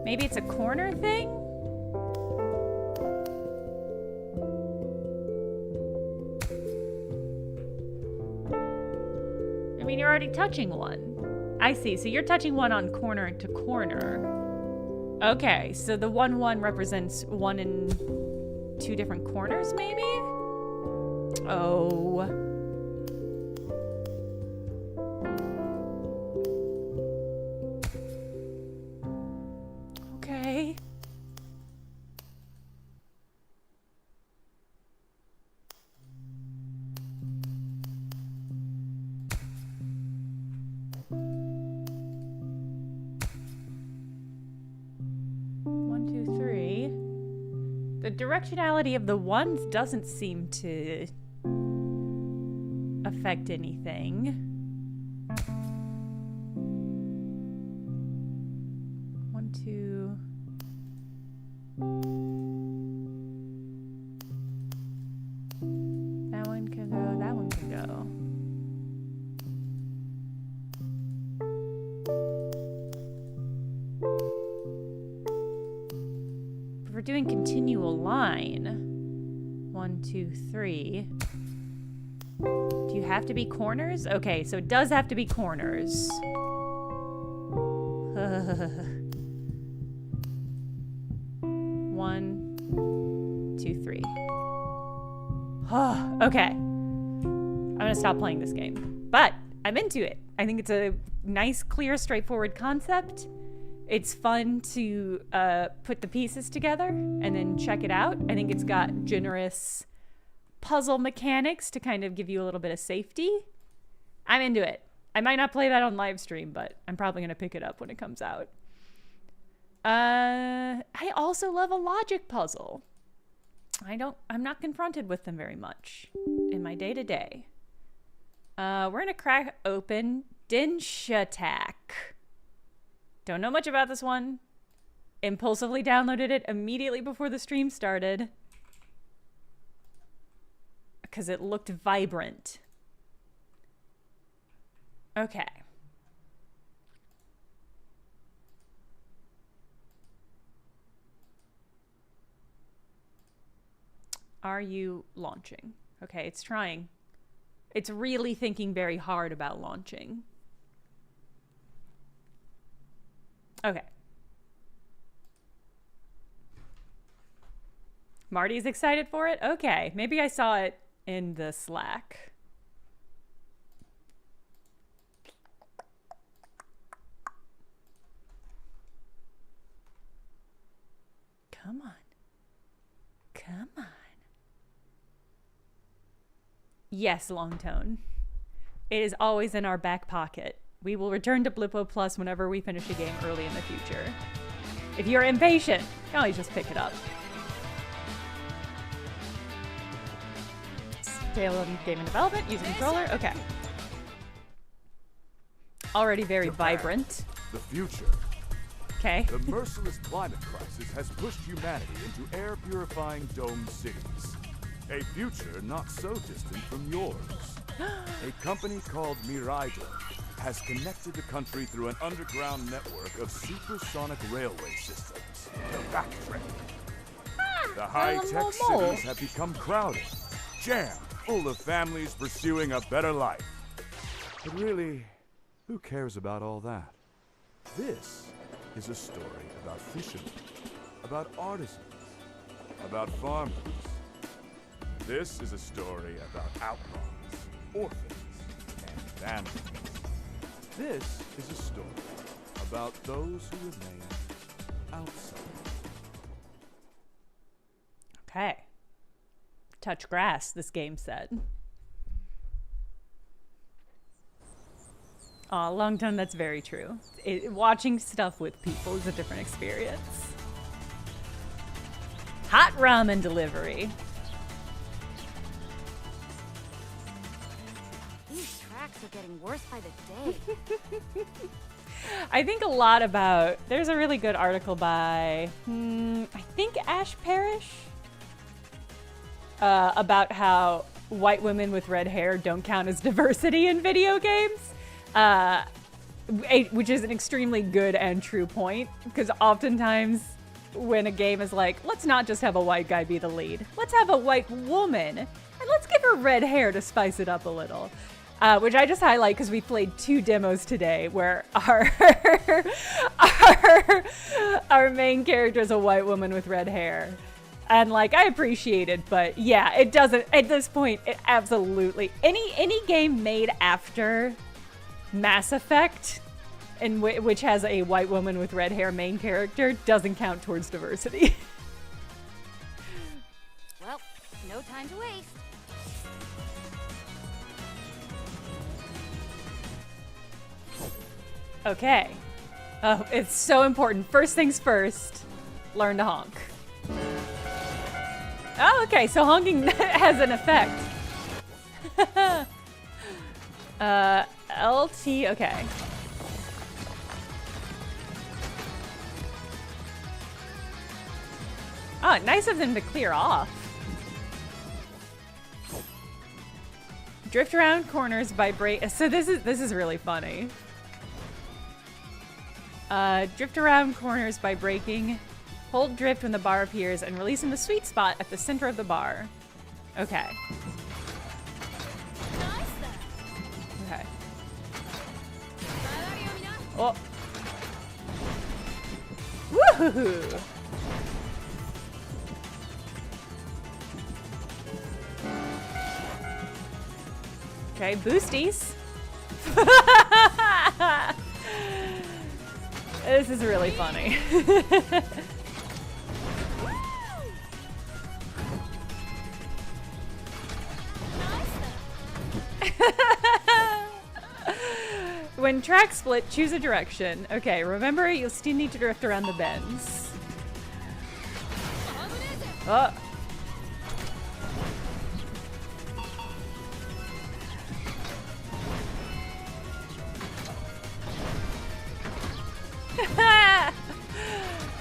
Maybe it's a corner thing? I mean, you're already touching one. I see, so you're touching one on corner to corner. Okay, so the 1, 1 represents 1 in 2 different corners, maybe? Oh. One, two, three. The directionality of the ones doesn't seem to affect anything. One, two. That one can go, that one can go. If we're doing continual line, 1, 2, 3. Do you have to be corners? Okay, so it does have to be corners. 1, 2, 3. Okay. I'm gonna stop playing this game. But I'm into it. I think it's a nice, clear, straightforward concept. It's fun to put the pieces together and then check it out. I think it's got generous puzzle mechanics to kind of give you a little bit of safety. I'm into it. I might not play that on live stream, but I'm probably gonna pick it up when it comes out. I also love a logic puzzle. I'm not confronted with them very much in my day-to-day. We're gonna crack open Dinsh Attack. Don't know much about this one. Impulsively downloaded it immediately before the stream started because it looked vibrant. Okay. Are you launching? Okay, it's trying. It's really thinking very hard about launching. Okay. Marty's excited for it? Okay, maybe I saw it in the Slack. Come on. Come on. Yes, Longtone. It is always in our back pocket. We will return to Blippo Plus whenever we finish a game early in the future. If you're impatient, you can always just pick it up. Scaling gaming development using controller. Okay. Already very vibrant. The future. Okay. The merciless climate crisis has pushed humanity into air-purifying domed cities. A future not so distant from yours. A company called Miraido has connected the country through an underground network of supersonic railway systems. The factory. The high-tech cities have become crowded, jammed, full of families pursuing a better life. But really, who cares about all that? This is a story about fishermen, about artisans, about farmers. This is a story about outlaws, orphans, and vandals. This is a story about those who remain outside. Okay. Touch grass, this game said. Aw, Longtone, that's very true. Watching stuff with people is a different experience. Hot ramen delivery. These tracks are getting worse by the day. I think a lot about... There's a really good article by... I think Ash Parrish? About how white women with red hair don't count as diversity in video games. Which is an extremely good and true point, because oftentimes when a game is like, let's not just have a white guy be the lead, let's have a white woman, and let's give her red hair to spice it up a little. Which I just highlight because we played 2 demos today where our main character is a white woman with red hair. And like, I appreciate it, but yeah, it doesn't, at this point, it absolutely, any game made after Mass Effect, in which has a white woman with red hair main character, doesn't count towards diversity. Well, no time to waste. Okay. Oh, it's so important. First things first, learn to honk. Oh, okay, so honking has an effect. LT, okay. Oh, nice of them to clear off. Drift around corners by brake. So this is really funny. Drift around corners by braking. Hold drift when the bar appears and release in the sweet spot at the center of the bar. Okay. Okay. Oh. Woohoo! Okay, boosties. This is really funny. When track split, choose a direction. Okay, remember you'll still need to drift around the bends. Oh.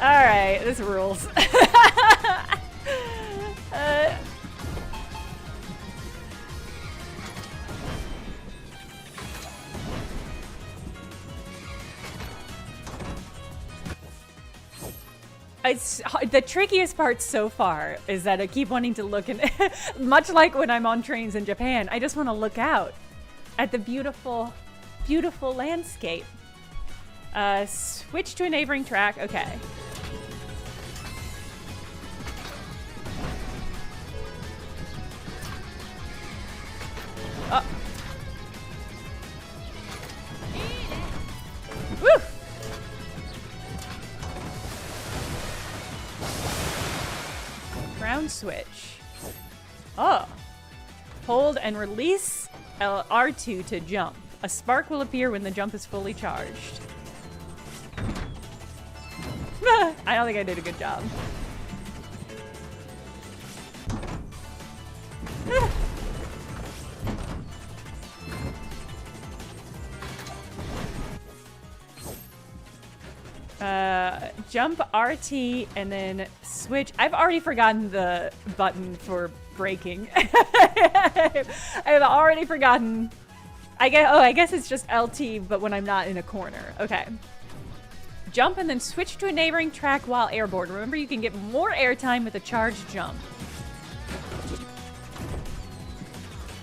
Alright, this rules. It's the trickiest part so far is that I keep wanting to look, and much like when I'm on trains in Japan, I just want to look out at the beautiful, beautiful landscape. Switch to a neighboring track. Okay. Oh. Woo! Ground switch. Oh. Hold and release R2 to jump. A spark will appear when the jump is fully charged. I don't think I did a good job. Jump RT and then switch. I've already forgotten the button for braking. I've already forgotten. I guess it's just LT, but when I'm not in a corner. Okay. Jump and then switch to a neighboring track while airborne. Remember, you can get more airtime with a charged jump.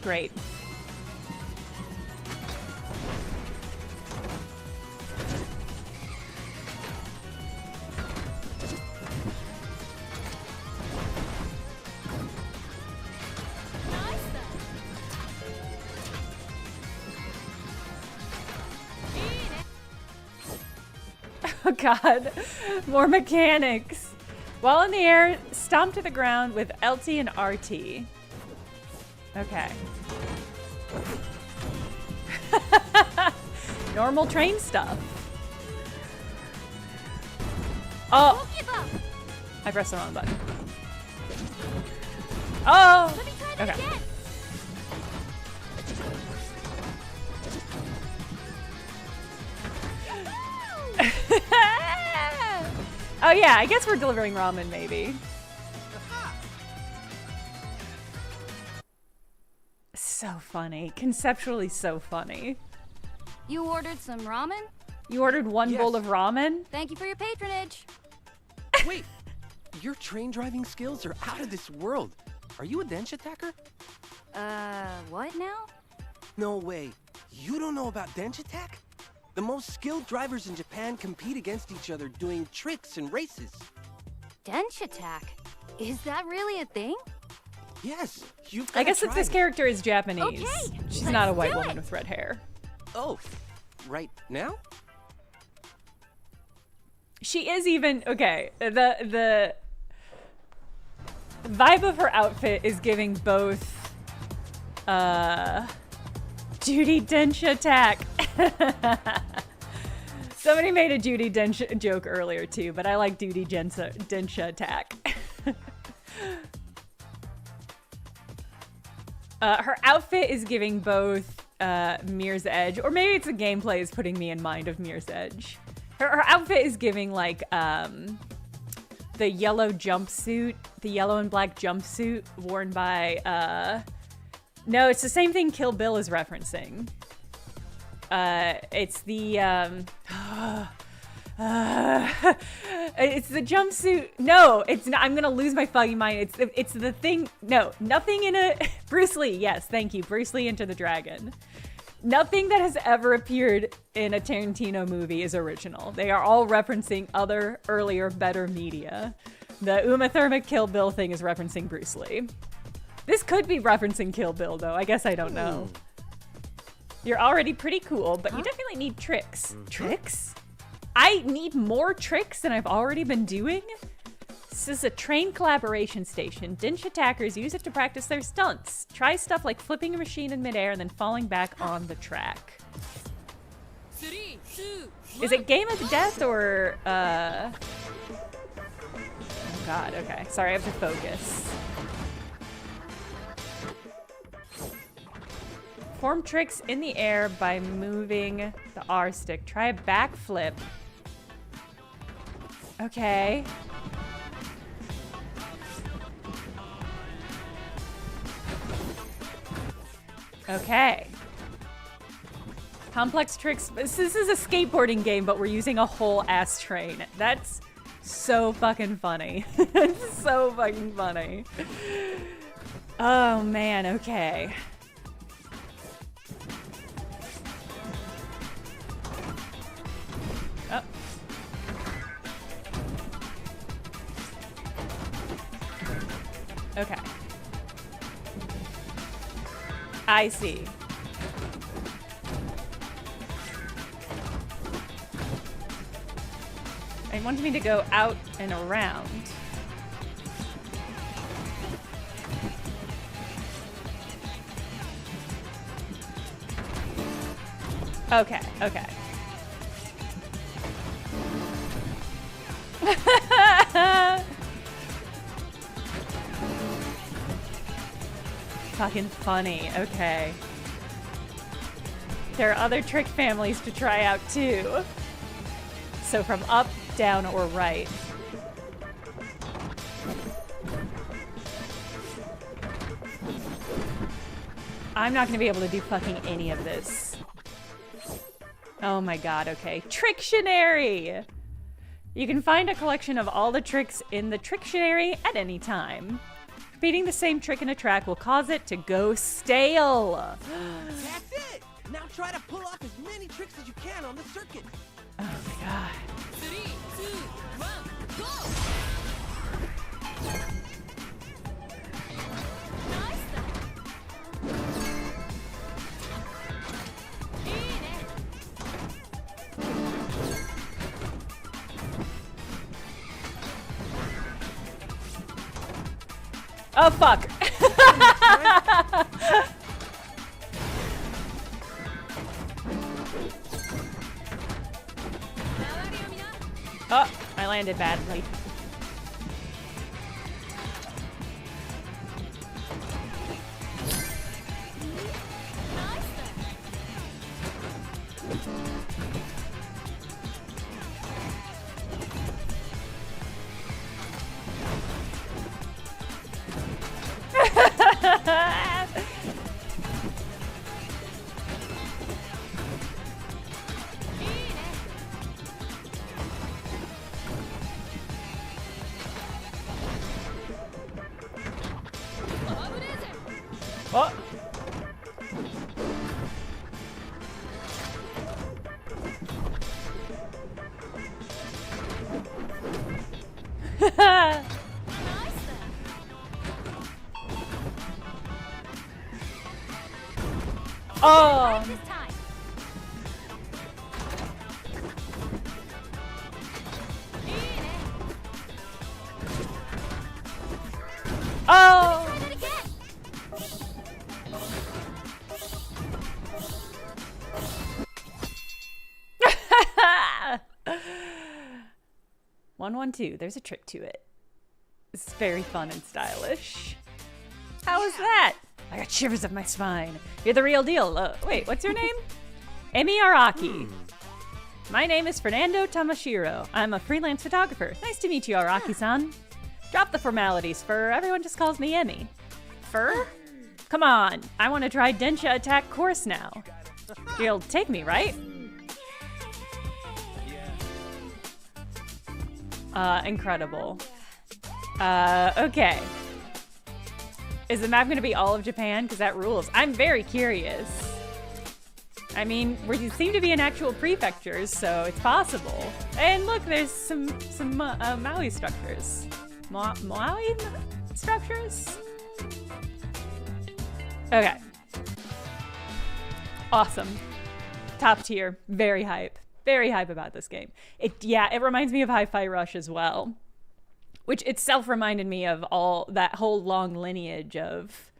Great. Oh god, more mechanics. While in the air, stomp to the ground with LT and RT. Okay. Normal train stuff. Oh! I pressed the wrong button. Oh! Okay. Oh yeah, I guess we're delivering ramen, maybe. So funny. Conceptually so funny. You ordered some ramen? You ordered one bowl of ramen? Thank you for your patronage. Wait, your train driving skills are out of this world. Are you a dench attacker? What now? No way. You don't know about dench attack? The most skilled drivers in Japan compete against each other doing tricks and races. Dench attack? Is that really a thing? Yes, you've I guess try if this it. character is Japanese. Okay, She's let's not a white do woman it. with red hair. Oh, right now? She is even okay. The vibe of her outfit is giving both Judy Dench attack Somebody made a Judy Dench joke earlier too, but I like Judy Densha attack. Her outfit is giving both Mirror's Edge, or maybe it's the gameplay is putting me in mind of Mirror's Edge. Her outfit is giving like the yellow jumpsuit, the yellow and black jumpsuit worn by no, it's the same thing Kill Bill is referencing. It's the it's the jumpsuit. No, it's not. I'm gonna lose my fucking mind. It's the thing. No, nothing in a Bruce Lee. Yes, thank you, Bruce Lee Enter the Dragon. Nothing that has ever appeared in a Tarantino movie is original. They are all referencing other earlier, better media. The Uma Thurman Kill Bill thing is referencing Bruce Lee. This could be referencing Kill Bill, though. I guess I don't know. You're already pretty cool, but you definitely need tricks. Tricks? I need more tricks than I've already been doing? This is a train collaboration station. Dinch attackers use it to practice their stunts. Try stuff like flipping a machine in midair and then falling back on the track. 3, 2, Is it Game of Death or, Oh god, okay. Sorry, I have to focus. Perform tricks in the air by moving the R stick. Try a backflip. Okay. Okay. Complex tricks. This is a skateboarding game, but we're using a whole ass train. That's so fucking funny. It's so fucking funny. Oh man, okay. Oh. Okay. I see. I want me to go out and around. Okay, okay. Fucking funny, okay. There are other trick families to try out too. So from up, down, or right. I'm not gonna be able to do fucking any of this. Oh my god, okay. Trictionary! You can find a collection of all the tricks in the Trictionary at any time. Repeating the same trick in a track will cause it to go stale. That's it! Now try to pull off as many tricks as you can on the circuit. Oh my god. 3, 2, 1, go! Nice! いいね! Oh fuck. Oh, I landed badly. Oh. Oh. This time. Oh. Try that again. 112. There's a trick to it. It's very fun and stylish. How was that? I got shivers up my spine. You're the real deal. Wait, what's your name? Emi Araki. My name is Fernando Tamashiro. I'm a freelance photographer. Nice to meet you, Araki-san. Drop the formalities, Fur. Everyone just calls me Emi. Fur? Come on. I want to try Densha Attack course now. You'll take me, right? Incredible. Okay. Is the map going to be all of Japan? Because that rules. I'm very curious. I mean, we seem to be in actual prefectures, so it's possible. And look, there's some Maui structures. Maui structures? Okay. Awesome. Top tier. Very hype. Very hype about this game. It reminds me of Hi-Fi Rush as well. Which itself reminded me of that whole long lineage of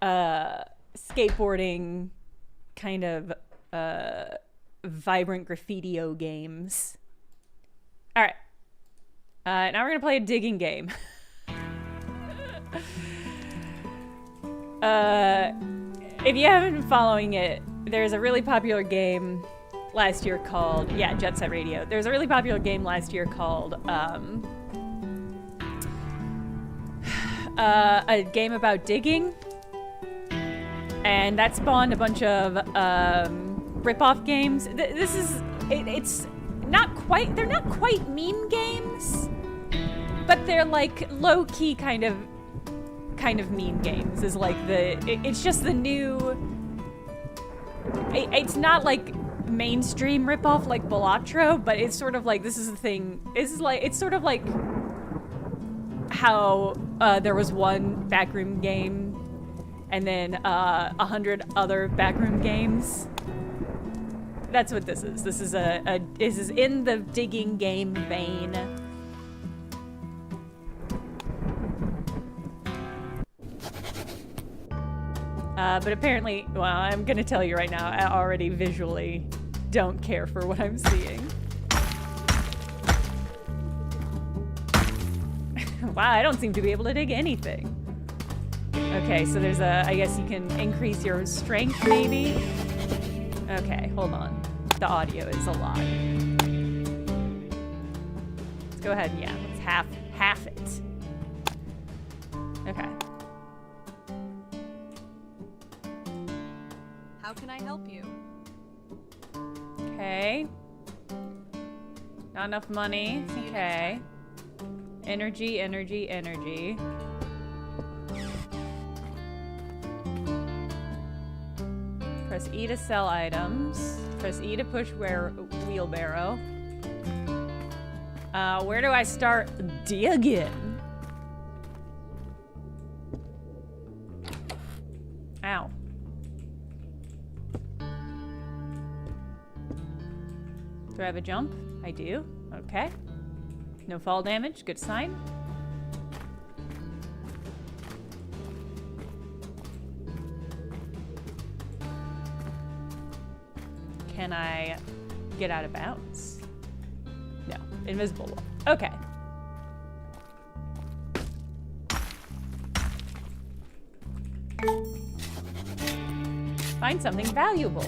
skateboarding kind of vibrant graffiti-o games. All right. Now we're going to play a digging game. If you haven't been following it, there's a really popular game last year called, Jet Set Radio. There's a really popular game last year called a game about digging, and that spawned a bunch of rip-off games. It's not quite, they're not quite meme games, but they're like low-key kind of meme games. Is like it's just the new. It's not like mainstream rip-off like Balatro, but it's sort of like, this is the thing. It's sort of like how there was one backroom game and then 100 other backroom games. That's what this is. This is this is in the digging game vein. But apparently, well, I'm gonna tell you right now, I already visually don't care for what I'm seeing. Wow, I don't seem to be able to dig anything. Okay, so there's I guess you can increase your strength, maybe? Okay, hold on. The audio is a lot. Let's go ahead and, let's half it. Okay. How can I help you? Okay. Not enough money. Okay. Energy. Press E to sell items. Press E to push wheelbarrow. Where do I start digging? Ow. Do I have a jump? I do. Okay. No fall damage. Good sign. Can I get out of bounds? No. Invisible wall. Okay. Find something valuable.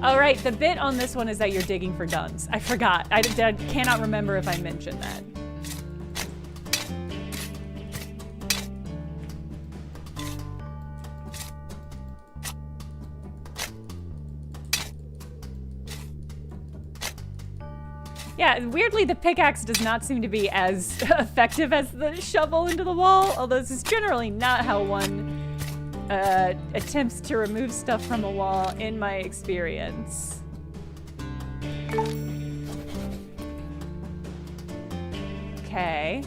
All right, the bit on this one is that you're digging for guns. I forgot. I cannot remember if I mentioned that. Yeah, weirdly, the pickaxe does not seem to be as effective as the shovel into the wall, although this is generally not how one attempts to remove stuff from a wall, in my experience. Okay.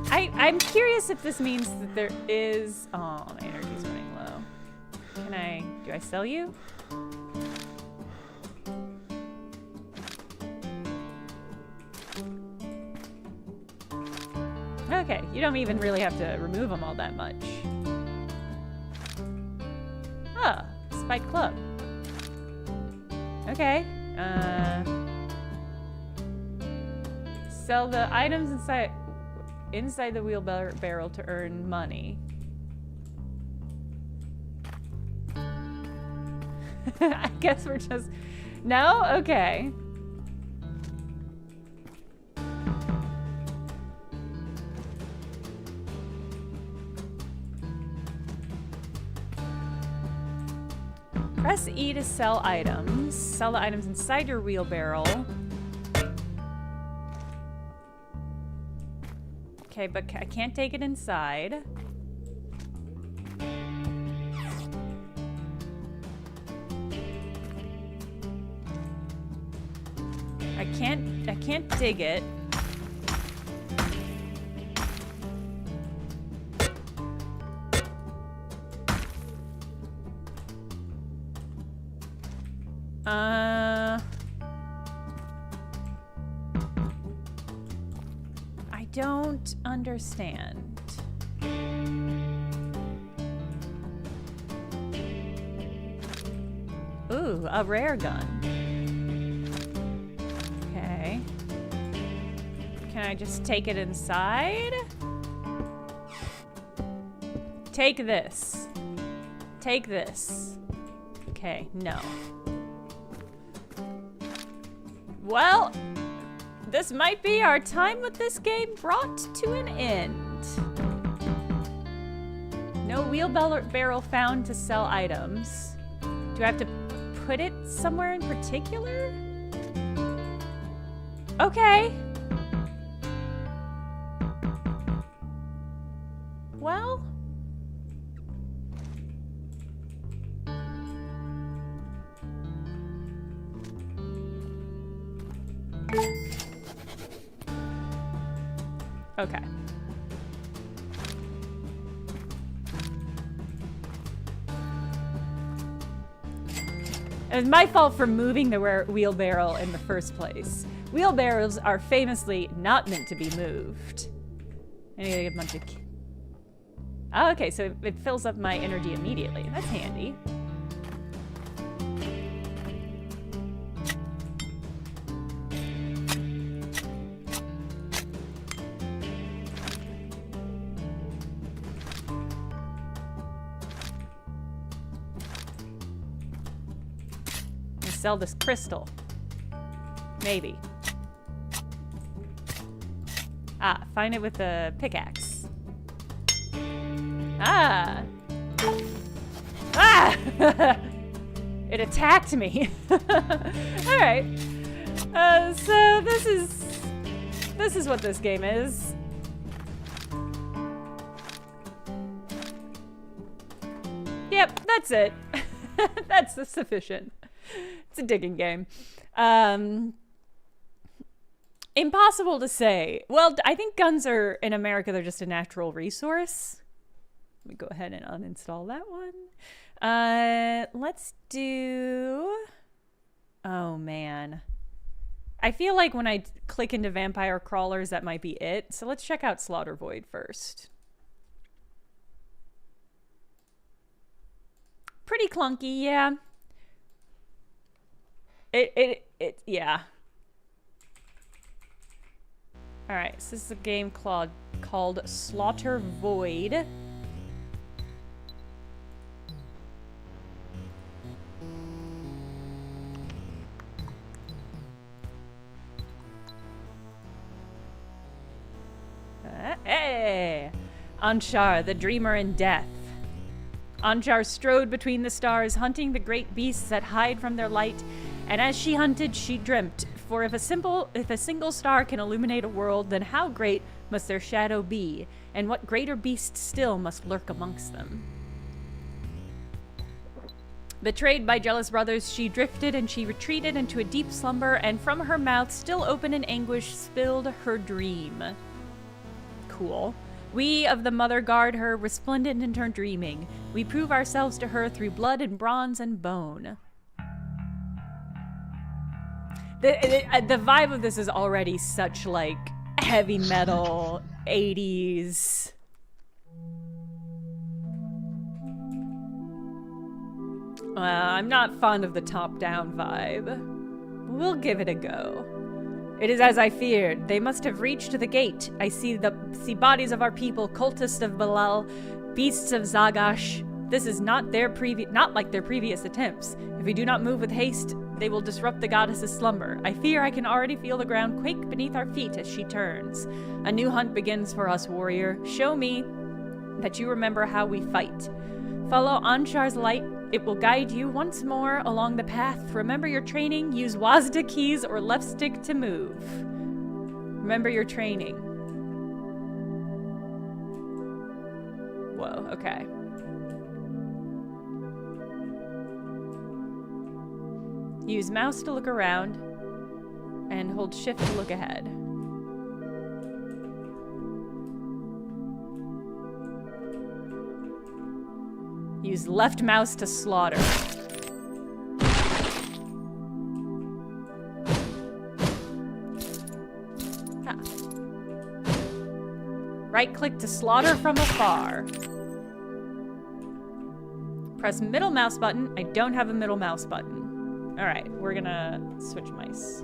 I'm curious if this means that there is... Oh, my energy's running low. Do I sell you? Okay, you don't even really have to remove them all that much. Ah, Spike Club. Okay. Sell the items inside the wheelbarrow to earn money. I guess we're just... No? Okay. Press E to sell items. Sell the items inside your wheelbarrow. Okay, but I can't take it inside. I can't dig it. I don't understand. Ooh, a rare gun. Okay. Can I just take it inside? Take this. Take this. Okay, no. Well, this might be our time with this game brought to an end. No wheelbarrow found to sell items. Do I have to put it somewhere in particular? Okay. Well. Okay. It was my fault for moving the wheelbarrow in the first place. Wheelbarrows are famously not meant to be moved. I need to get a bunch of... Oh, okay, so it fills up my energy immediately. That's handy. Sell this crystal. Maybe. Ah, find it with a pickaxe. Ah! Ah! It attacked me. Alright. So this is what this game is. Yep, that's it. That's sufficient. It's a digging game. Impossible to say. Well, I think guns are, in America, they're just a natural resource. Let me go ahead and uninstall that one. Let's do... Oh, man. I feel like when I click into Vampire Crawlers, that might be it. So let's check out Slaughter Void first. Pretty clunky, yeah. Yeah. All right, so this is a game called Slaughter Void. Hey! Anshar, the dreamer in death. Anshar strode between the stars, hunting the great beasts that hide from their light. And as she hunted, she dreamt, for if a single star can illuminate a world, then how great must their shadow be, and what greater beast still must lurk amongst them. Betrayed by jealous brothers, she drifted and she retreated into a deep slumber, and from her mouth, still open in anguish, spilled her dream. Cool. We of the Mother guard her, resplendent in her dreaming. We prove ourselves to her through blood and bronze and bone. The vibe of this is already such, like, heavy metal, 80s. I'm not fond of the top-down vibe. We'll give it a go. It is as I feared. They must have reached the gate. I see bodies of our people, cultists of Balal, beasts of Zagash. This is not like their previous attempts. If we do not move with haste, they will disrupt the goddess's slumber. I fear I can already feel the ground quake beneath our feet as she turns. A new hunt begins for us, warrior. Show me that you remember how we fight. Follow Anshar's light. It will guide you once more along the path. Remember your training. Use WASD keys or left stick to move. Remember your training. Whoa, okay. Use mouse to look around and hold shift to look ahead. Use left mouse to slaughter. Ah. Right click to slaughter from afar. Press middle mouse button. I don't have a middle mouse button. All right, we're gonna switch mice.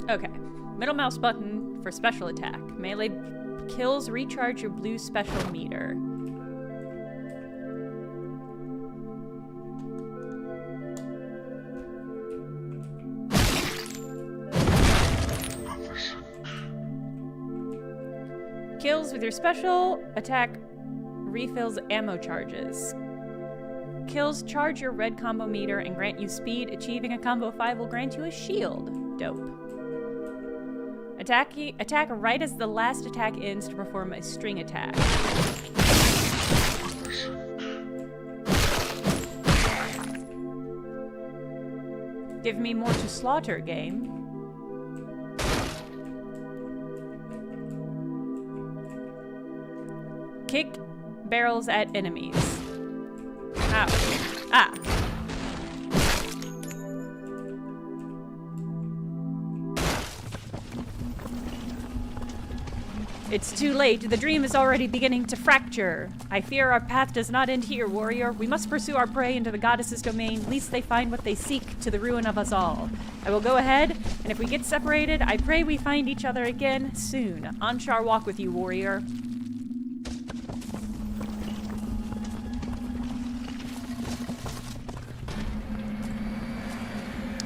Okay, middle mouse button for special attack. Melee kills recharge your blue special meter. Kills with your special attack refills ammo charges. Kills charge your red combo meter and grant you speed. Achieving a combo 5 will grant you a shield. Dope. Attack right as the last attack ends to perform a string attack. Give me more to slaughter, game. Kick barrels at enemies. Ow. Ah. It's too late. The dream is already beginning to fracture. I fear our path does not end here, warrior. We must pursue our prey into the goddess's domain, lest they find what they seek, to the ruin of us all. I will go ahead, and if we get separated, I pray we find each other again soon. Anshar walk with you, warrior.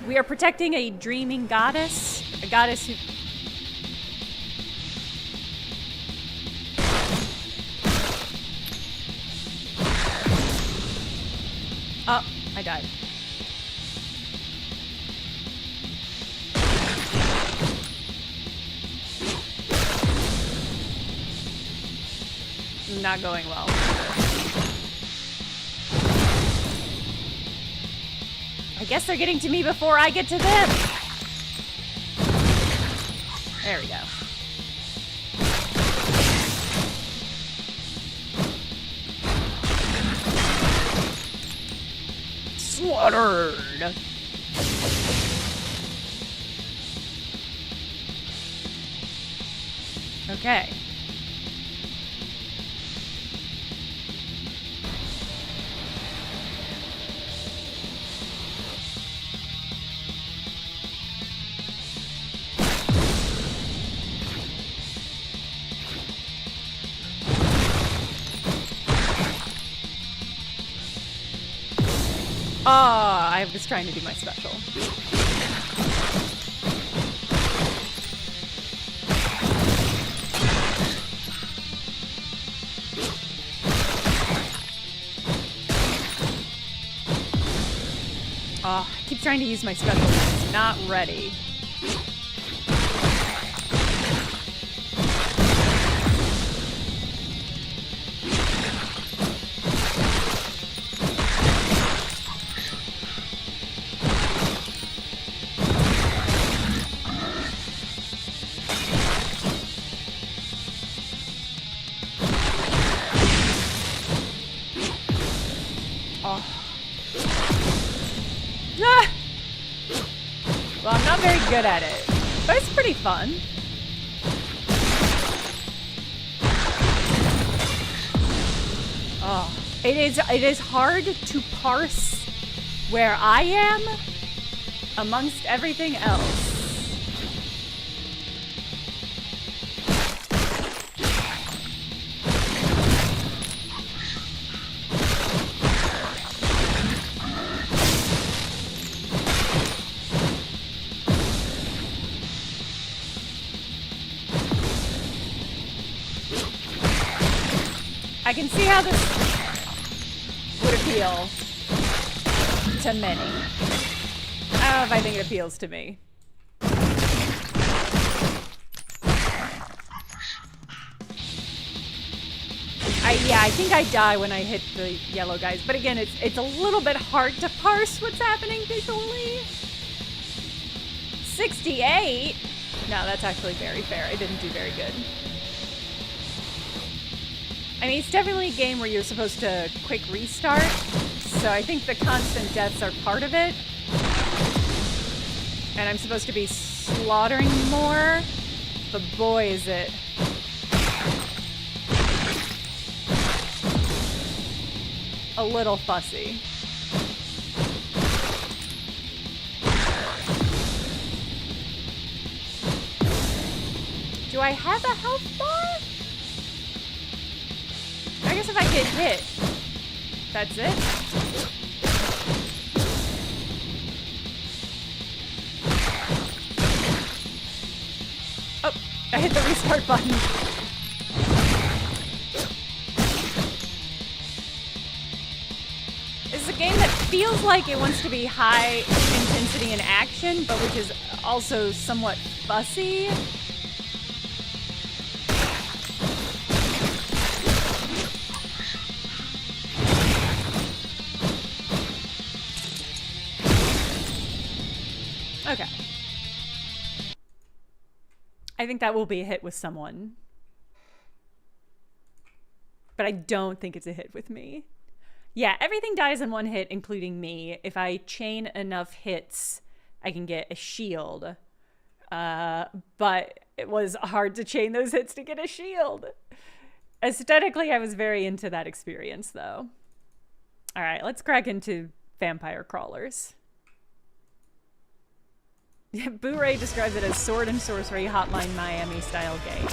We are protecting a dreaming goddess, a goddess who... Oh, I died. Not going well. I guess they're getting to me before I get to them. There we go. Slaughtered. Okay. I was trying to do my special. I keep trying to use my special, but it's not ready. Well, I'm not very good at it, but it's pretty fun. Oh, it is hard to parse where I am amongst everything else. I can see how this would appeal to many. I don't know if I think it appeals to me. I think I die when I hit the yellow guys. But again, it's a little bit hard to parse what's happening visually. 68? No, that's actually very fair. I didn't do very good. I mean, it's definitely a game where you're supposed to quick restart, so I think the constant deaths are part of it. And I'm supposed to be slaughtering more, but boy is it. A little fussy. Do I have a health bar? I guess if I get hit, that's it. Oh, I hit the restart button. This is a game that feels like it wants to be high intensity and action, but which is also somewhat fussy. Okay. I think that will be a hit with someone. But I don't think it's a hit with me. Yeah, everything dies in one hit, including me. If I chain enough hits, I can get a shield. But it was hard to chain those hits to get a shield. Aesthetically, I was very into that experience, though. All right, let's crack into vampire crawlers. Boo Ray describes it as sword and sorcery Hotline Miami style game,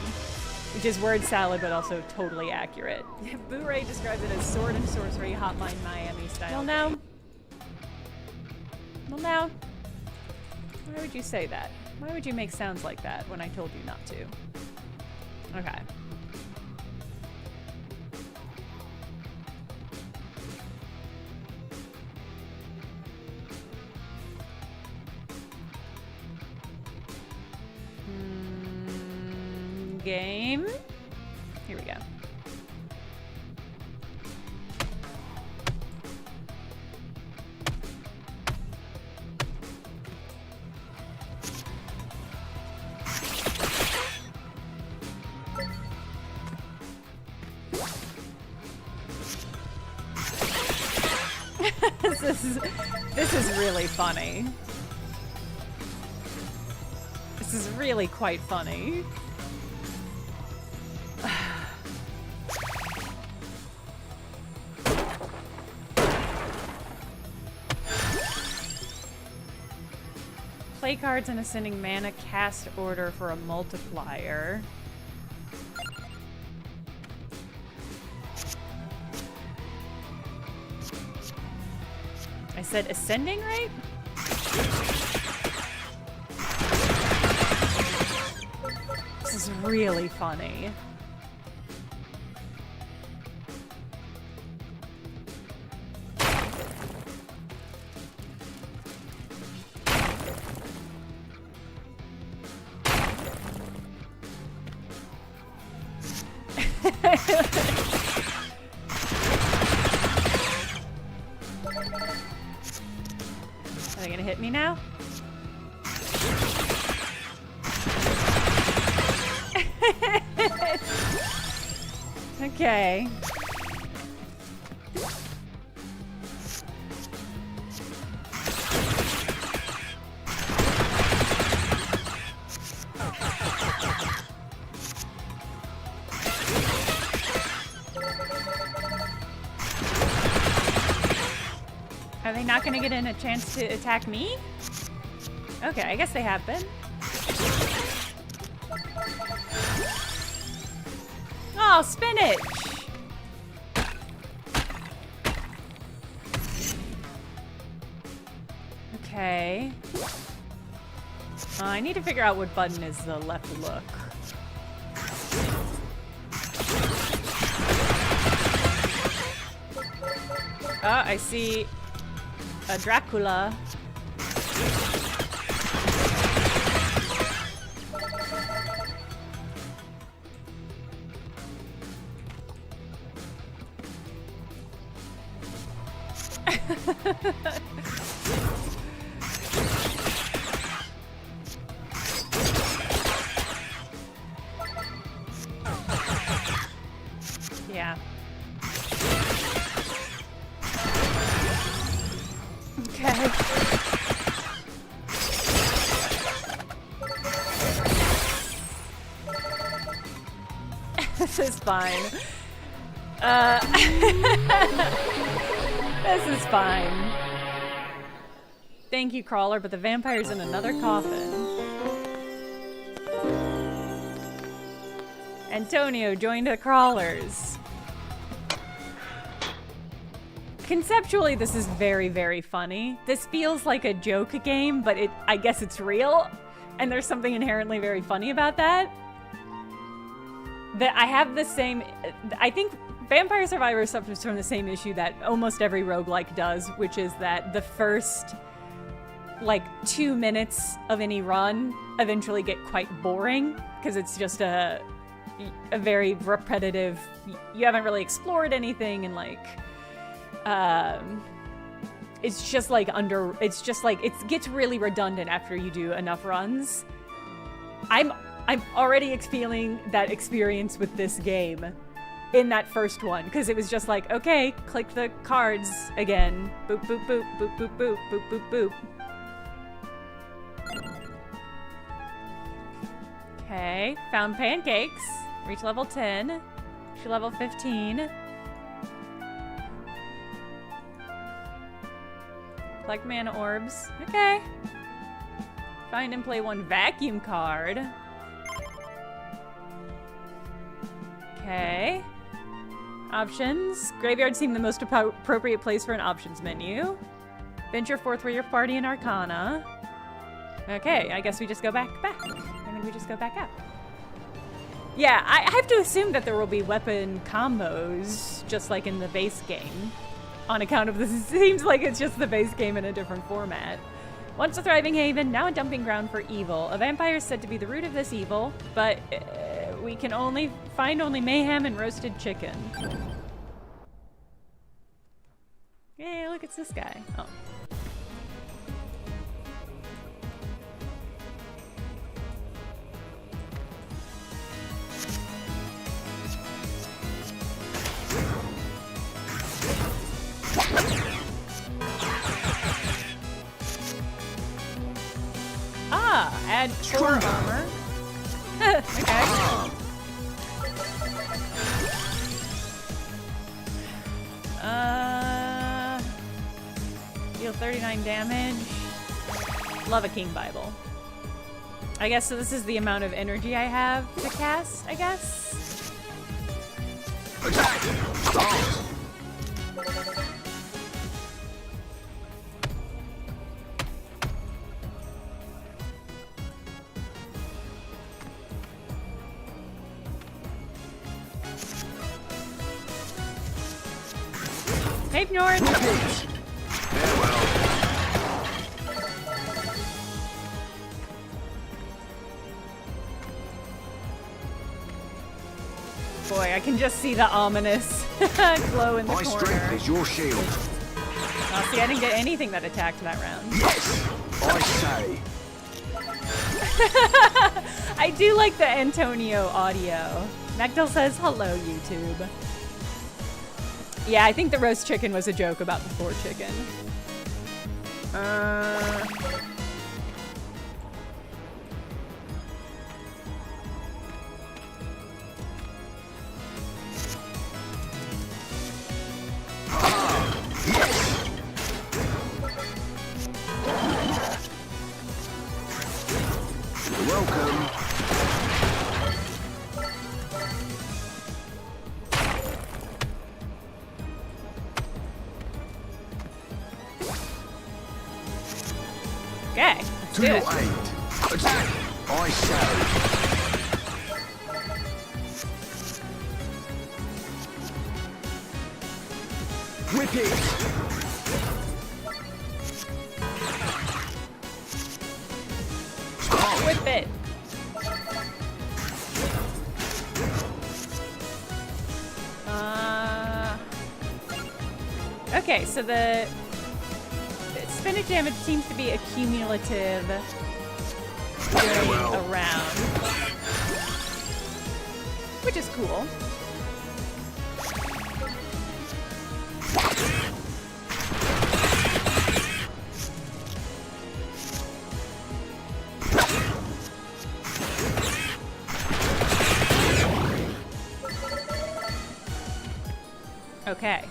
which is word salad but also totally accurate. Boo Ray describes it as sword and sorcery Hotline Miami style. Well now, why would you say that? Why would you make sounds like that when I told you not to? Okay. Game. Here we go. This is really funny. This is really quite funny. Play cards and ascending mana cast order for a multiplier. I said ascending, right? This is really funny. Are they gonna hit me now? Okay. Are they not gonna get in a chance to attack me? Okay, I guess they have been. Oh, spinach! Okay. I need to figure out what button is the left look. Oh, I see a Dracula. Yeah. Okay. This is fine. This is fine. Thank you, Crawler, but the vampire's in another coffin. Antonio joined the Crawlers. Conceptually, this is very, very funny. This feels like a joke game, but I guess it's real. And there's something inherently very funny about that. That I have the same... I think Vampire Survivor suffers from the same issue that almost every roguelike does, which is that the first, like, 2 minutes of any run eventually get quite boring, because it's just a very repetitive... You haven't really explored anything, and, like... it's just like it gets really redundant after you do enough runs. I'm already feeling that experience with this game in that first one, because it was just like, okay, click the cards again. Boop, boop, boop, boop, boop, boop, boop, boop, boop. Okay, found pancakes. Reach level 10. To level 15. Collect mana orbs. Okay. Find and play 1 vacuum card. Okay. Options. Graveyard seemed the most appropriate place for an options menu. Venture forth with your party in Arcana. Okay, I guess we just go back. I think we just go back up. Yeah, I have to assume that there will be weapon combos, just like in the base game. On account of this, it seems like it's just the base game in a different format. Once a thriving haven, now a dumping ground for evil. A vampire is said to be the root of this evil, but we can find only mayhem and roasted chicken. Hey, look, it's this guy. Oh. Ah, add 4 armor. Okay. Deal 39 damage. Love a King Bible. I guess so. This is the amount of energy I have to cast, I guess. Attack! Stop! Hey, North. Farewell. Boy, I can just see the ominous glow in the My corner. strength is your shield. Oh, see, I didn't get anything that attacked that round. Yes! I say. I do like the Antonio audio. Nectil says, hello, YouTube. Yeah, I think the roast chicken was a joke about the 4 chicken. welcome. Okay, let's To do your it. aid. Attack! I say. Whip it! Stop! Whip it. Okay, so the spinach damage seems to be accumulative during a round, which is cool. Okay.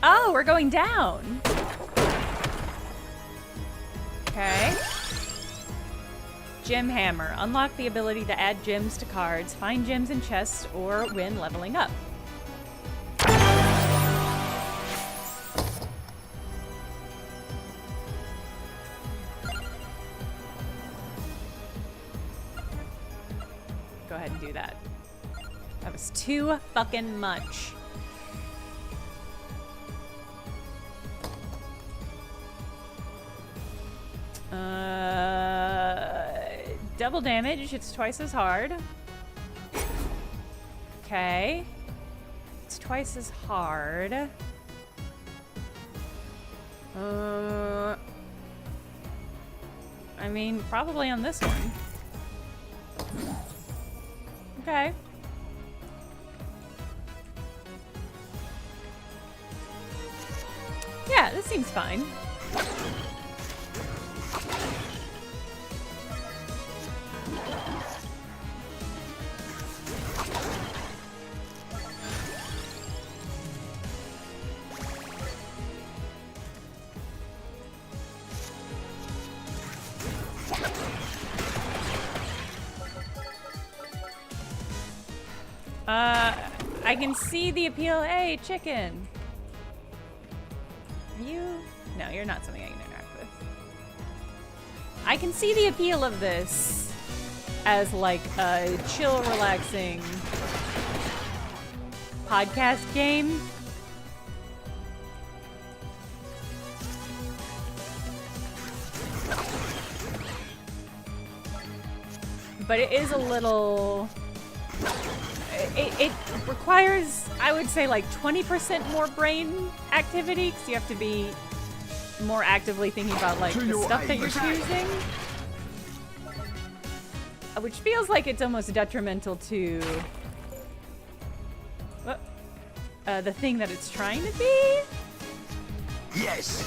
Oh, we're going down. Okay. Gem Hammer. Unlock the ability to add gems to cards, find gems in chests, or win leveling up. Go ahead and do that. That was too fucking much. Double damage, it's twice as hard. Okay. It's twice as hard. I mean, probably on this one. Okay. Yeah, this seems fine. I can see the appeal. Hey, chicken. You? No, you're not something I can interact with. I can see the appeal of this as like a chill, relaxing podcast game. But it is a little... It requires, I would say, like 20% more brain activity, because you have to be more actively thinking about like the stuff that you're choosing. Which feels like it's almost detrimental to the thing that it's trying to be. Yes!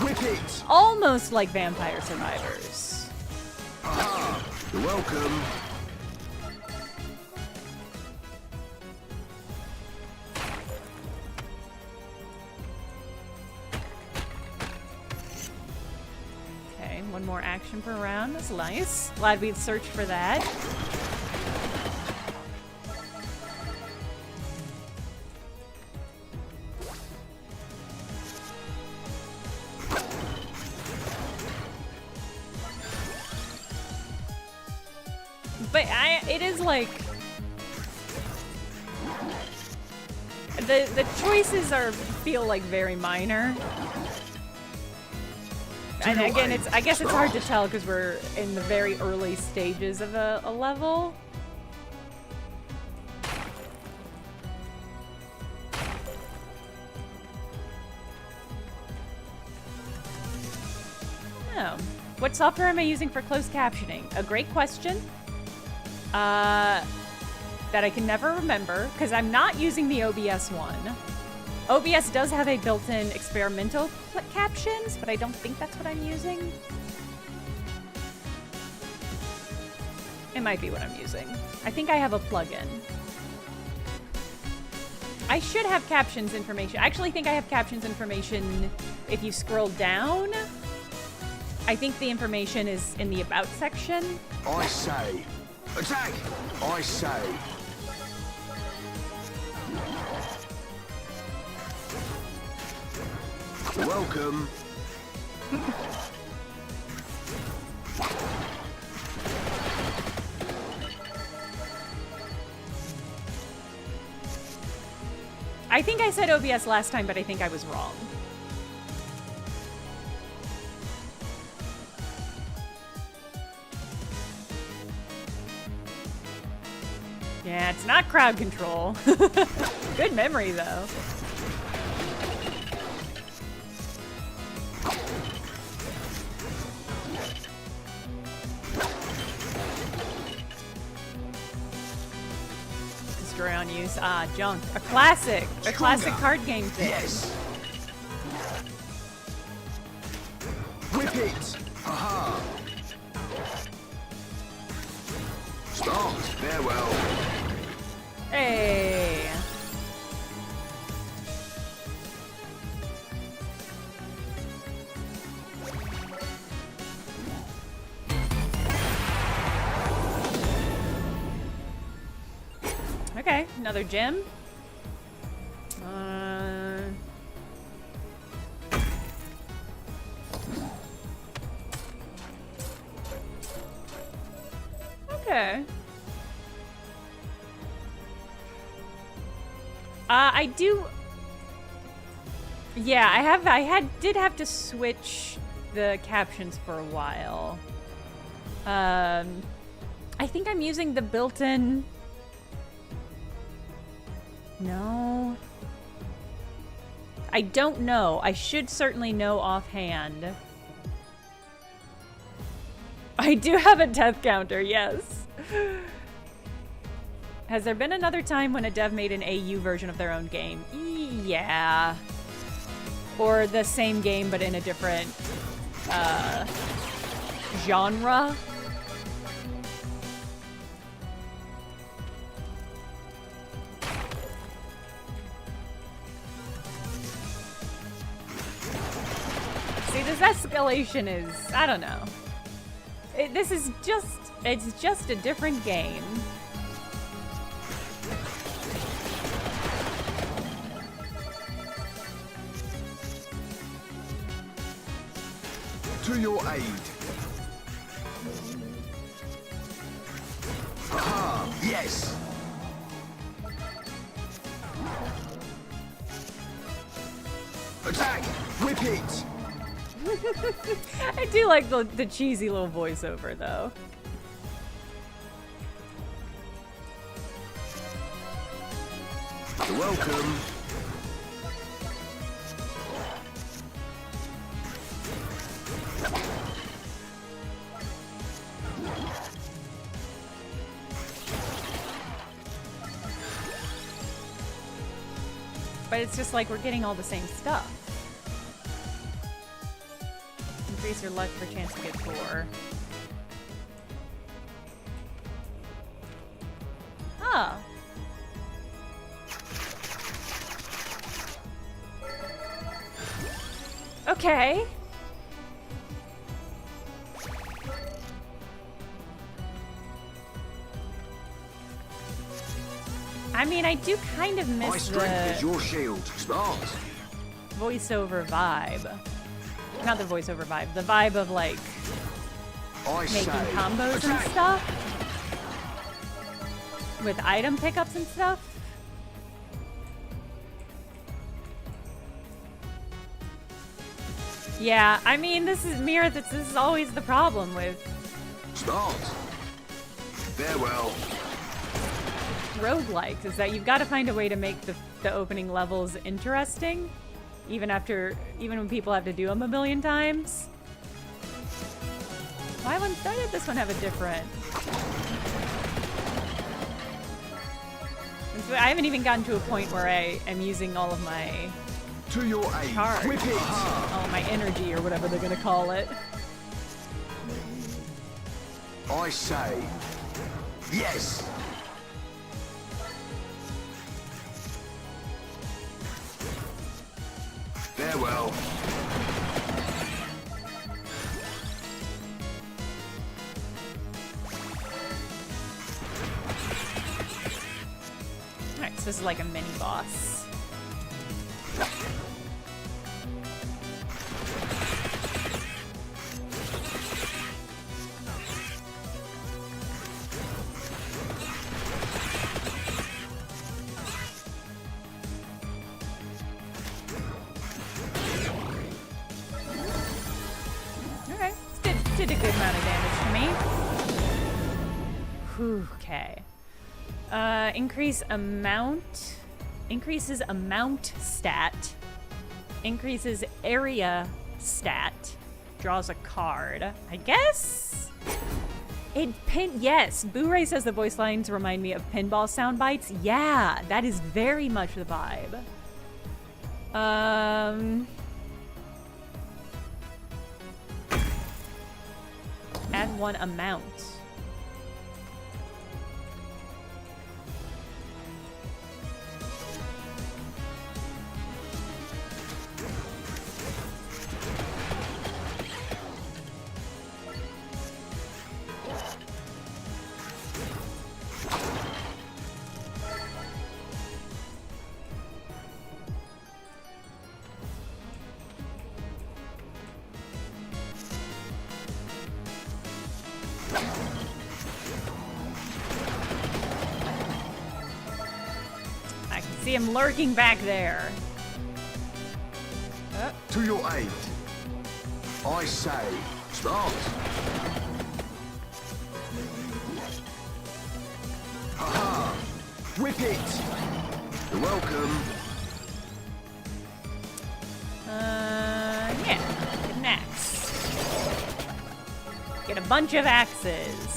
Whip it! Almost like Vampire Survivors. Aha! You're welcome. Okay, one more action per round. That's nice. Glad we'd searched for that. But it is like the choices feel like very minor. And again, I guess it's hard to tell because we're in the very early stages of a level. Oh. What software am I using for closed captioning? A great question. That I can never remember because I'm not using the OBS one. OBS does have a built-in experimental captions, but I don't think that's what I'm using. It might be what I'm using. I think I have a plugin. I should have captions information. I actually think I have captions information if you scroll down. I think the information is in the about section. I say. Attack! I say. Welcome. I think I said OBS last time, but I think I was wrong. Yeah, it's not crowd control. Good memory, though. Destroy on use. Ah, junk. A classic. A classic card game thing. Yes. Whip it. Aha. Start. Farewell. Hey. Okay, another gem. Okay. I do. Yeah, did have to switch the captions for a while. I think I'm using the built-in. No. I don't know. I should certainly know offhand. I do have a death counter, yes. Has there been another time when a dev made an AU version of their own game? Yeah. Or the same game but in a different genre? See, this escalation is, I don't know. It's just a different game. To your aid. Aha! Yes! Attack! Whip it! I do like the cheesy little voiceover, though. You're welcome. But it's just like we're getting all the same stuff. Increase your luck for chance to get 4. Oh. Okay. I mean, I do kind of My miss strength is the your shield. Smart. voiceover vibe. Not the voiceover vibe, the vibe of like I making say. combos and Attack. stuff. With item pickups and stuff. Yeah, I mean, this is always the problem with Smart. Farewell. roguelikes, is that you've got to find a way to make the opening levels interesting, even when people have to do them a million times. Why did this one have a different? I haven't even gotten to a point where I am using all of my To your aid. cards, Whip it. all of my energy or whatever they're gonna call it. I say. Yes. Farewell. this is like a mini boss. Okay, did a good amount of damage to me. Whew, okay. Increases amount stat. Increases area stat. Draws a card. I guess? Yes, Boo-Ray says the voice lines remind me of pinball sound bites. Yeah, that is very much the vibe. Add one amount. See him lurking back there. To your aid. I say, start. Haha! Whip it! You're welcome. Yeah. Get an axe. Get a bunch of axes.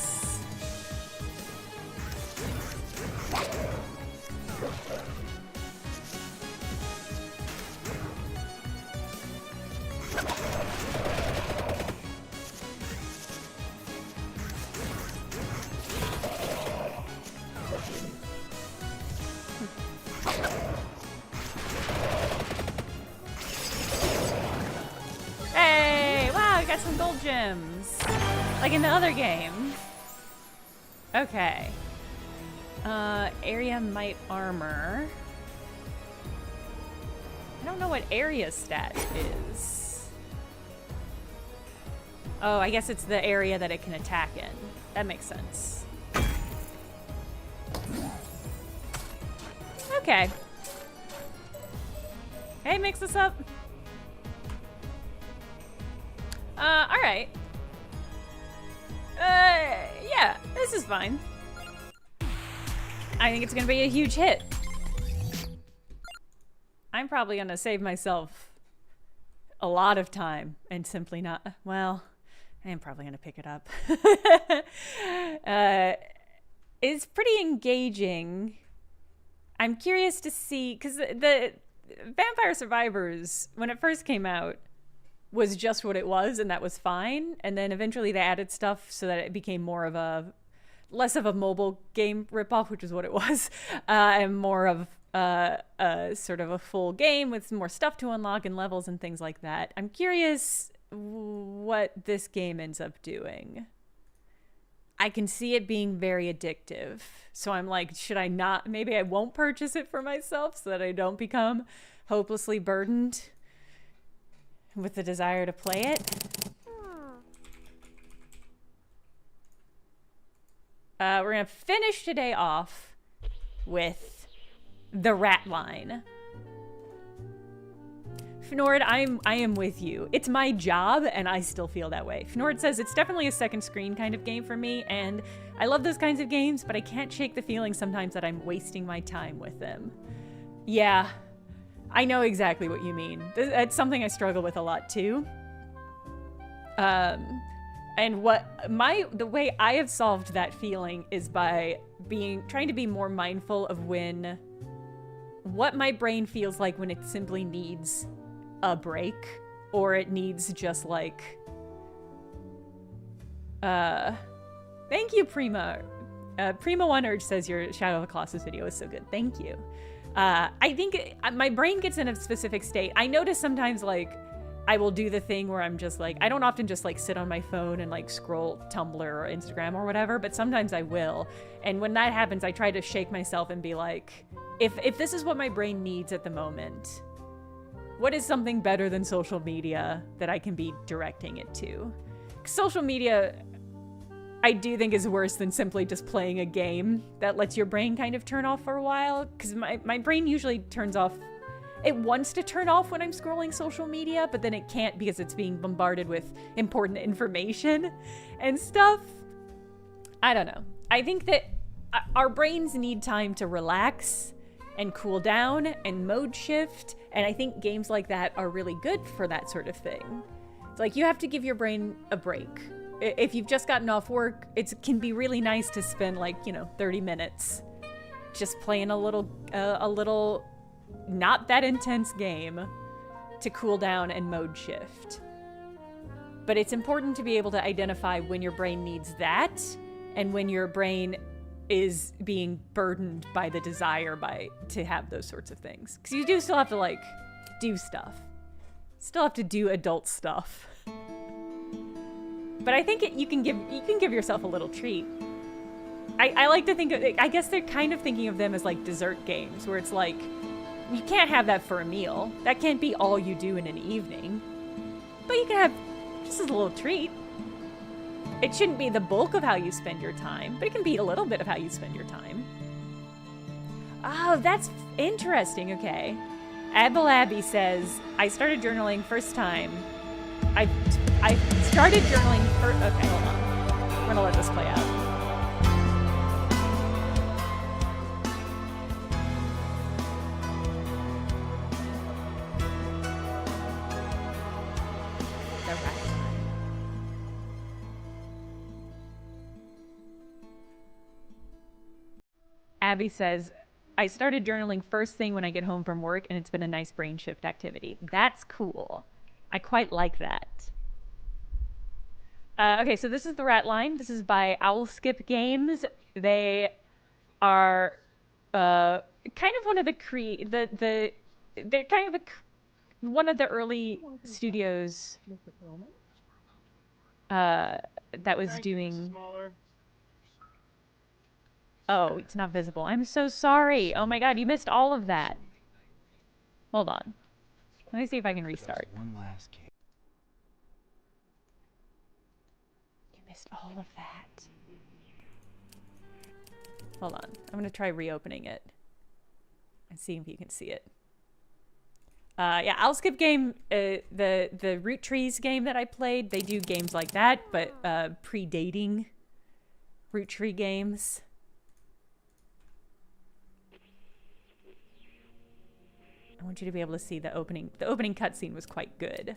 Gems, like in the other game. Okay. Area might armor. I don't know what area stat is. Oh, I guess it's the area that it can attack in. That makes sense. Okay. Hey, mix this up. Alright. Yeah, this is fine. I think it's gonna be a huge hit. I'm probably gonna save myself a lot of time and simply not, well, I am probably gonna pick it up. It's pretty engaging. I'm curious to see, because the Vampire Survivors, when it first came out, was just what it was, and that was fine. And then eventually they added stuff so that it became more of a, less of a mobile game ripoff, which is what it was, and more of sort of a full game with more stuff to unlock and levels and things like that. I'm curious what this game ends up doing. I can see it being very addictive. So I'm like, should I not, maybe I won't purchase it for myself so that I don't become hopelessly burdened with the desire to play it. We're gonna finish today off with the rat line. Fnord, I am with you. It's my job, and I still feel that way. Fnord says it's definitely a second screen kind of game for me, and I love those kinds of games, but I can't shake the feeling sometimes that I'm wasting my time with them. Yeah. I know exactly what you mean. It's something I struggle with a lot too. And the way I have solved that feeling is by trying to be more mindful of what my brain feels like when it simply needs a break, or it needs just like, thank you, Prima. Prima One Urge says your Shadow of the Colossus video is so good. Thank you. I think my brain gets in a specific state. I notice sometimes, like, I will do the thing where I'm just like, I don't often just like sit on my phone and like scroll Tumblr or Instagram or whatever, but sometimes I will. And when that happens, I try to shake myself and be like, if this is what my brain needs at the moment, what is something better than social media that I can be directing it to? Social media, I do think, is worse than simply just playing a game that lets your brain kind of turn off for a while. Because my brain usually turns off. It wants to turn off when I'm scrolling social media, but then it can't because it's being bombarded with important information and stuff. I don't know. I think that our brains need time to relax and cool down and mode shift. And I think games like that are really good for that sort of thing. It's like you have to give your brain a break. If you've just gotten off work, it can be really nice to spend 30 minutes just playing a little not that intense game to cool down and mode shift. But it's important to be able to identify when your brain needs that and when your brain is being burdened by the desire to have those sorts of things. Because you do still have to do stuff. Still have to do adult stuff. But I think you can give yourself a little treat. I like to think of it, I guess they're kind of thinking of them as like dessert games, where it's like, you can't have that for a meal. That can't be all you do in an evening. But you can have just as a little treat. It shouldn't be the bulk of how you spend your time, but it can be a little bit of how you spend your time. Oh, that's interesting, okay. Abby says, I started journaling first time. I started journaling first. Okay, hold on. I'm gonna let this play out. The rat line. Abby says, I started journaling first thing when I get home from work, and it's been a nice brain shift activity. That's cool. I quite like that. Okay, so this is the Rat Line. This is by Owlskip Games. They are kind of one of the they're kind of one of the early studios that was doing. Oh, it's not visible. I'm so sorry. Oh my god, you missed all of that. Hold on. Let me see if I can restart. One last case. You missed all of that. Hold on. I'm gonna try reopening it and see if you can see it. Yeah, Owlskip Game, the Root Trees game that I played, they do games like that, but predating Root Tree games. I want you to be able to see the opening. The opening cutscene was quite good.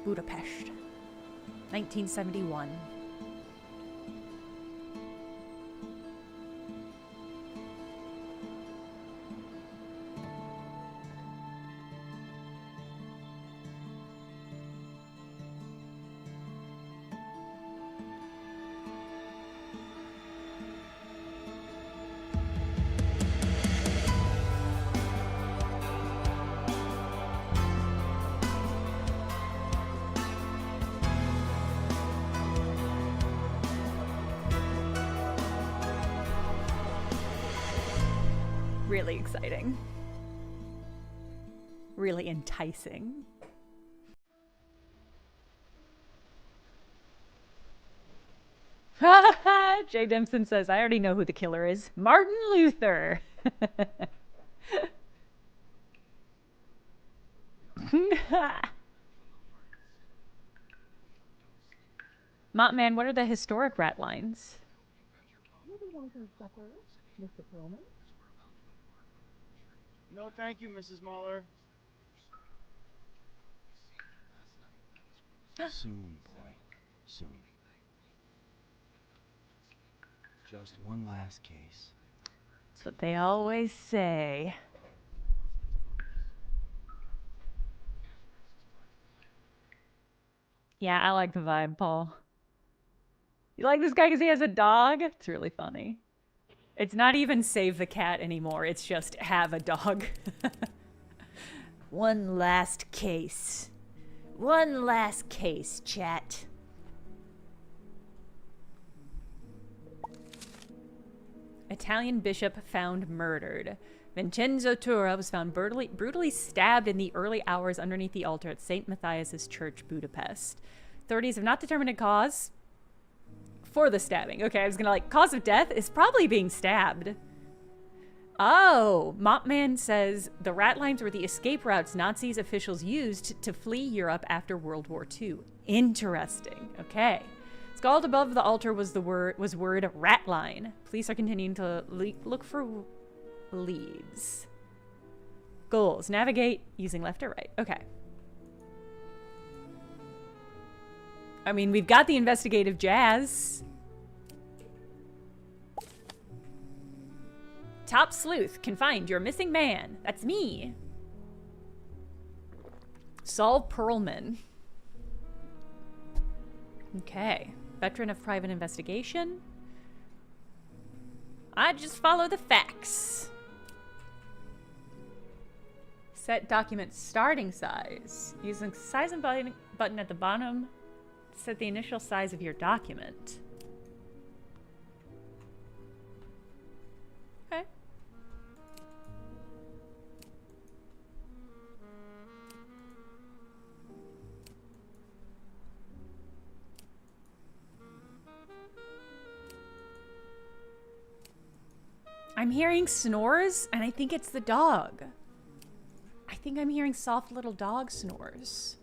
Budapest, 1971. Really exciting. Really enticing. Jay Dempson says, I already know who the killer is. Martin Luther. Montman, what are the historic rat lines? No, thank you, Mrs. Muller. Soon, boy. Soon. Just one last case. That's what they always say. Yeah, I like the vibe, Paul. You like this guy because he has a dog? It's really funny. It's not even save the cat anymore. It's just have a dog. One last case. One last case, chat. Italian bishop found murdered. Vincenzo Tura was found brutally stabbed in the early hours underneath the altar at St. Matthias's Church, Budapest. Authorities have not determined a cause for the stabbing. Okay, I was gonna cause of death is probably being stabbed. Oh, Mopman says the rat lines were the escape routes Nazis officials used to flee Europe after World War II. Interesting. Okay. Scrawled above the altar was the word rat line. Police are continuing to look for leads. Goals. Navigate using left or right. Okay. I mean, we've got the investigative jazz. Top sleuth can find your missing man. That's me. Saul Perlman. Okay. Veteran of private investigation. I just follow the facts. Set document starting size. Using size and button at the bottom. Set the initial size of your document. Okay. I'm hearing snores, and I think it's the dog. I think I'm hearing soft little dog snores.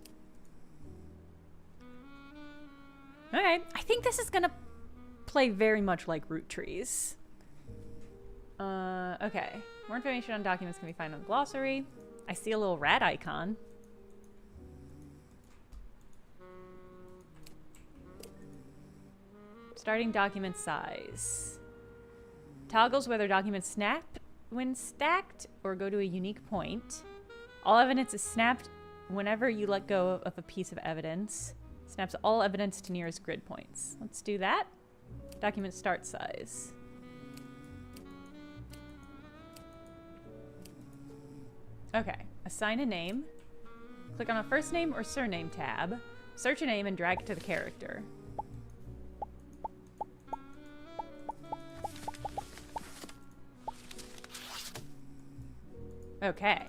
Okay, I think this is gonna play very much like root trees. Okay. More information on documents can be found on the glossary. I see a little rat icon. Starting document size. Toggles whether documents snap when stacked or go to a unique point. All evidence is snapped whenever you let go of a piece of evidence. Snaps all evidence to nearest grid points. Let's do that. Document start size. Okay, assign a name. Click on a first name or surname tab. Search a name and drag it to the character. Okay.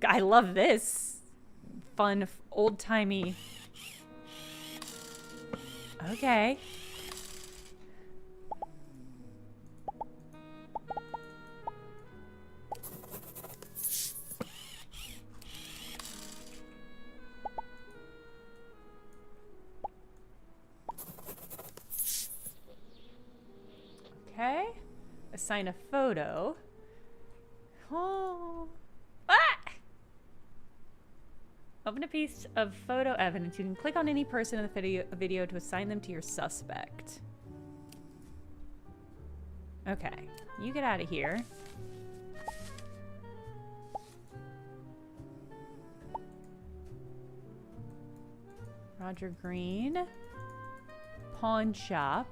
I love this. Fun, old-timey. Okay. Okay. Assign a photo. Oh. Ah! Open a piece of photo evidence. You can click on any person in the video to assign them to your suspect. Okay. You get out of here. Roger Green. Pawn shop.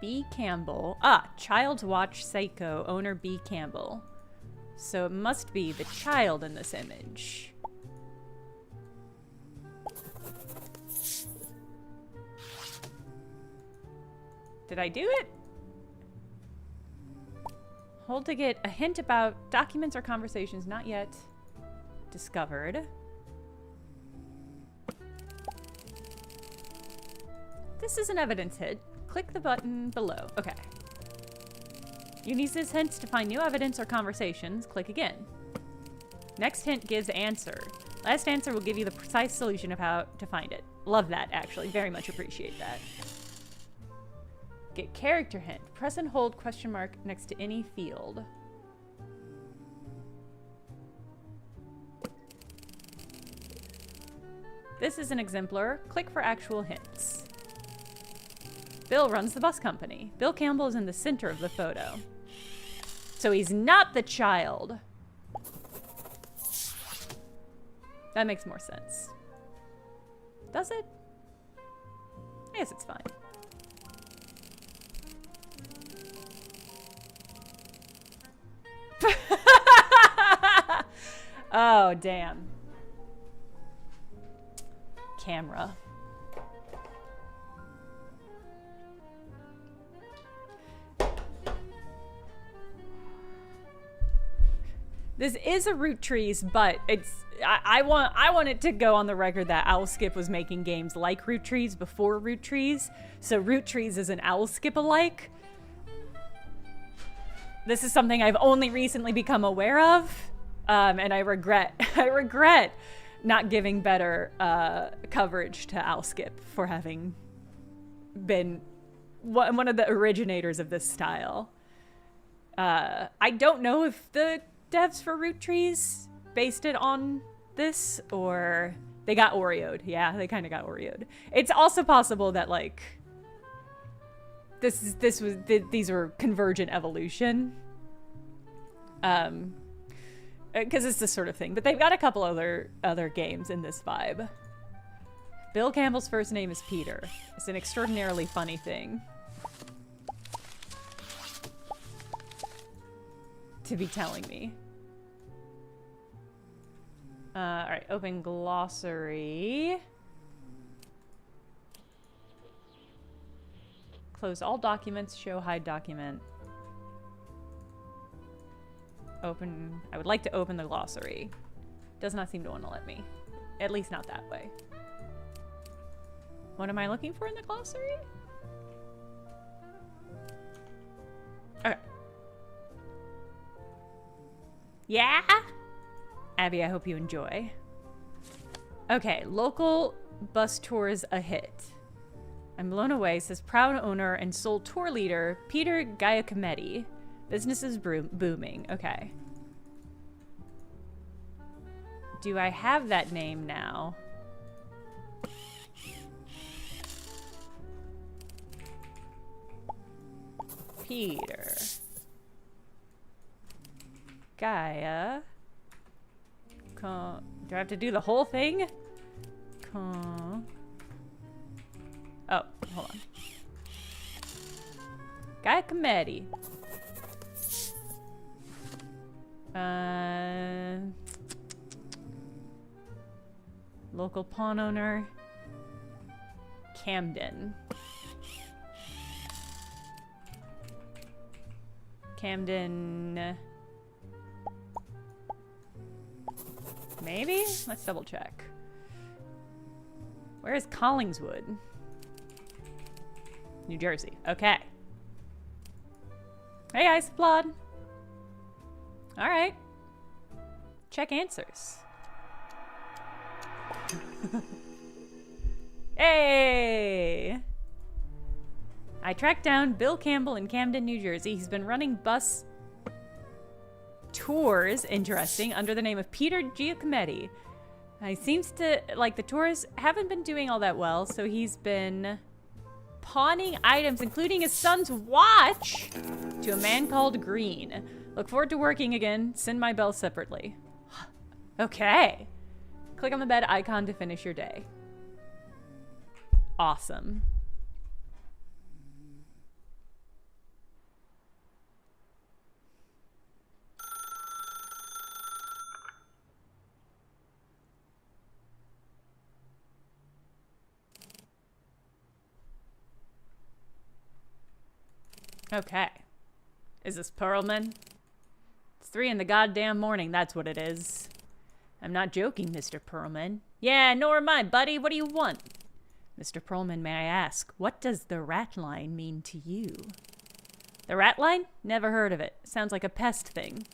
B. Campbell. Ah, Child's Watch Psycho, owner B. Campbell. So it must be the child in this image. Did I do it? Hold to get a hint about documents or conversations not yet discovered. This is an evidence hit. Click the button below. Okay. Uses hints to find new evidence or conversations. Click again. Next hint gives answer. Last answer will give you the precise solution of how to find it. Love that, actually. Very much appreciate that. Get character hint. Press and hold question mark next to any field. This is an exemplar. Click for actual hints. Bill runs the bus company. Bill Campbell is in the center of the photo. So he's not the child. That makes more sense. Does it? I guess it's fine. Oh, damn. Camera. This is a root trees, but it's I want it to go on the record that Owlskip was making games like root trees before root trees. So root trees is an Owlskip alike. This is something I've only recently become aware of, and I regret not giving better coverage to Owlskip for having been one of the originators of this style. I don't know if the devs for root trees based it on this or they got Oreo'd. Yeah, they kind of got Oreo'd. It's also possible that like these were convergent evolution, because it's this sort of thing. But they've got a couple other games in this vibe. Bill Campbell's first name is Peter. It's an extraordinarily funny thing to be telling me. All right, open glossary. Close all documents, show hide document. Open, I would like to open the glossary. Does not seem to want to let me. At least not that way. What am I looking for in the glossary? Okay. Yeah? Abby, I hope you enjoy. Okay, local bus tours a hit. I'm blown away, says proud owner and sole tour leader, Peter Giacometti. Business is booming. Okay. Do I have that name now? Peter. Gaia. Do I have to do the whole thing? Oh, hold on. Giacometti. Local pawn owner. Camden. Camden. Maybe? Let's double check. Where is Collingswood? New Jersey. Okay. Hey, Ice Blood. All right. Check answers. Hey! I tracked down Bill Campbell in Camden, New Jersey. He's been running bus tours, interesting, under the name of Peter Giacometti. He seems to, like, the tours haven't been doing all that well, so he's been pawning items, including his son's watch, to a man called Green. Look forward to working again. Send my bell separately. Okay. Click on the bed icon to finish your day. Awesome. Okay. Is this Perlman? It's 3 in the goddamn morning, that's what it is. I'm not joking, Mr. Perlman. Yeah, nor am I, buddy. What do you want? Mr. Perlman, may I ask, what does the rat line mean to you? The rat line? Never heard of it. Sounds like a pest thing.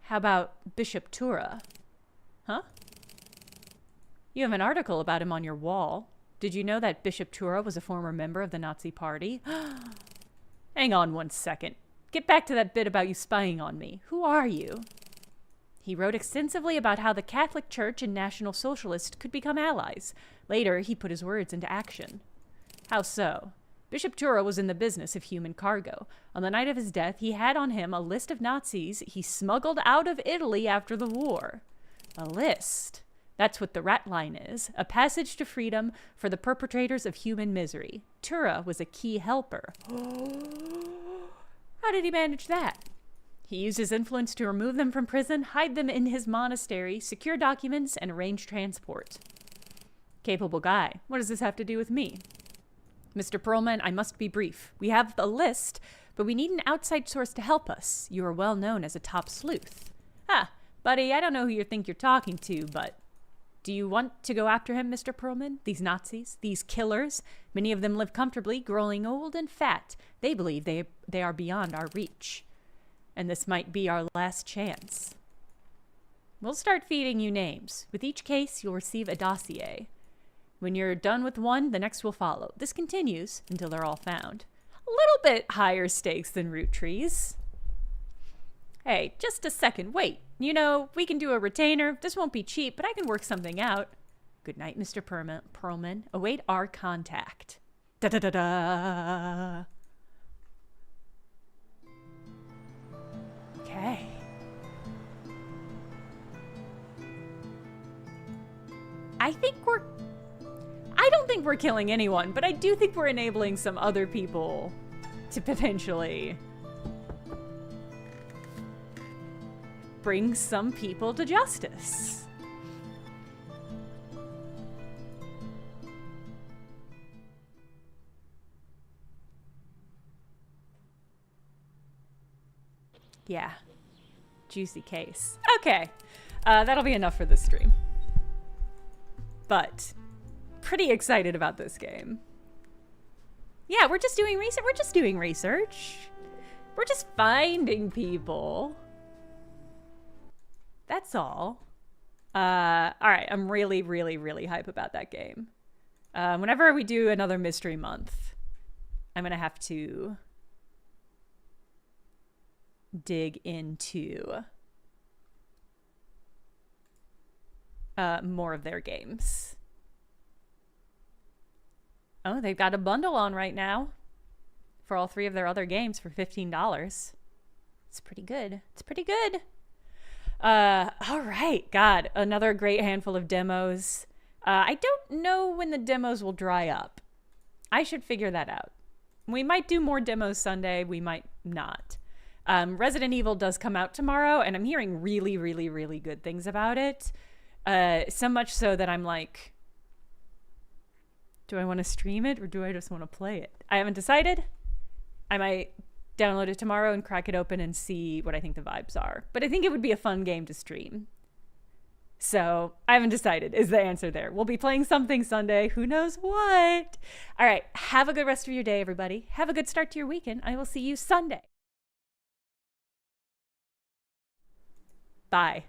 How about Bishop Tura? Huh? You have an article about him on your wall. Did you know that Bishop Tura was a former member of the Nazi Party? Hang on one second. Get back to that bit about you spying on me. Who are you? He wrote extensively about how the Catholic Church and National Socialists could become allies. Later, he put his words into action. How so? Bishop Tura was in the business of human cargo. On the night of his death, he had on him a list of Nazis he smuggled out of Italy after the war. A list? That's what the rat line is, a passage to freedom for the perpetrators of human misery. Tura was a key helper. How did he manage that? He used his influence to remove them from prison, hide them in his monastery, secure documents, and arrange transport. Capable guy. What does this have to do with me? Mr. Perlman, I must be brief. We have a list, but we need an outside source to help us. You are well known as a top sleuth. Ah, buddy, I don't know who you think you're talking to, but do you want to go after him, Mr. Perlman? These Nazis, these killers, many of them live comfortably, growing old and fat. They believe they are beyond our reach. And this might be our last chance. We'll start feeding you names. With each case, you'll receive a dossier. When you're done with one, the next will follow. This continues until they're all found. A little bit higher stakes than root trees. Hey, just a second. Wait. You know, we can do a retainer. This won't be cheap, but I can work something out. Good night, Mr. Perlman. Await our contact. Da-da-da-da. Okay. I don't think we're killing anyone, but I do think we're enabling some other people to potentially bring some people to justice. Yeah. Juicy case. Okay. That'll be enough for this stream. But pretty excited about this game. Yeah, we're just doing research. We're just doing research. We're just finding people. That's all. All right, I'm really, really, really hype about that game. Whenever we do another mystery month, I'm gonna have to dig into more of their games. Oh, they've got a bundle on right now for all 3 of their other games for $15. It's pretty good. It's pretty good. All right. God, another great handful of demos. I don't know when the demos will dry up. I should figure that out. We might do more demos Sunday. We might not. Resident Evil does come out tomorrow, and I'm hearing really, really, really good things about it. So much so that I'm like, do I want to stream it or do I just want to play it? I haven't decided. I might download it tomorrow and crack it open and see what I think the vibes are. But I think it would be a fun game to stream. So I haven't decided is the answer there. We'll be playing something Sunday. Who knows what? All right. Have a good rest of your day, everybody. Have a good start to your weekend. I will see you Sunday. Bye.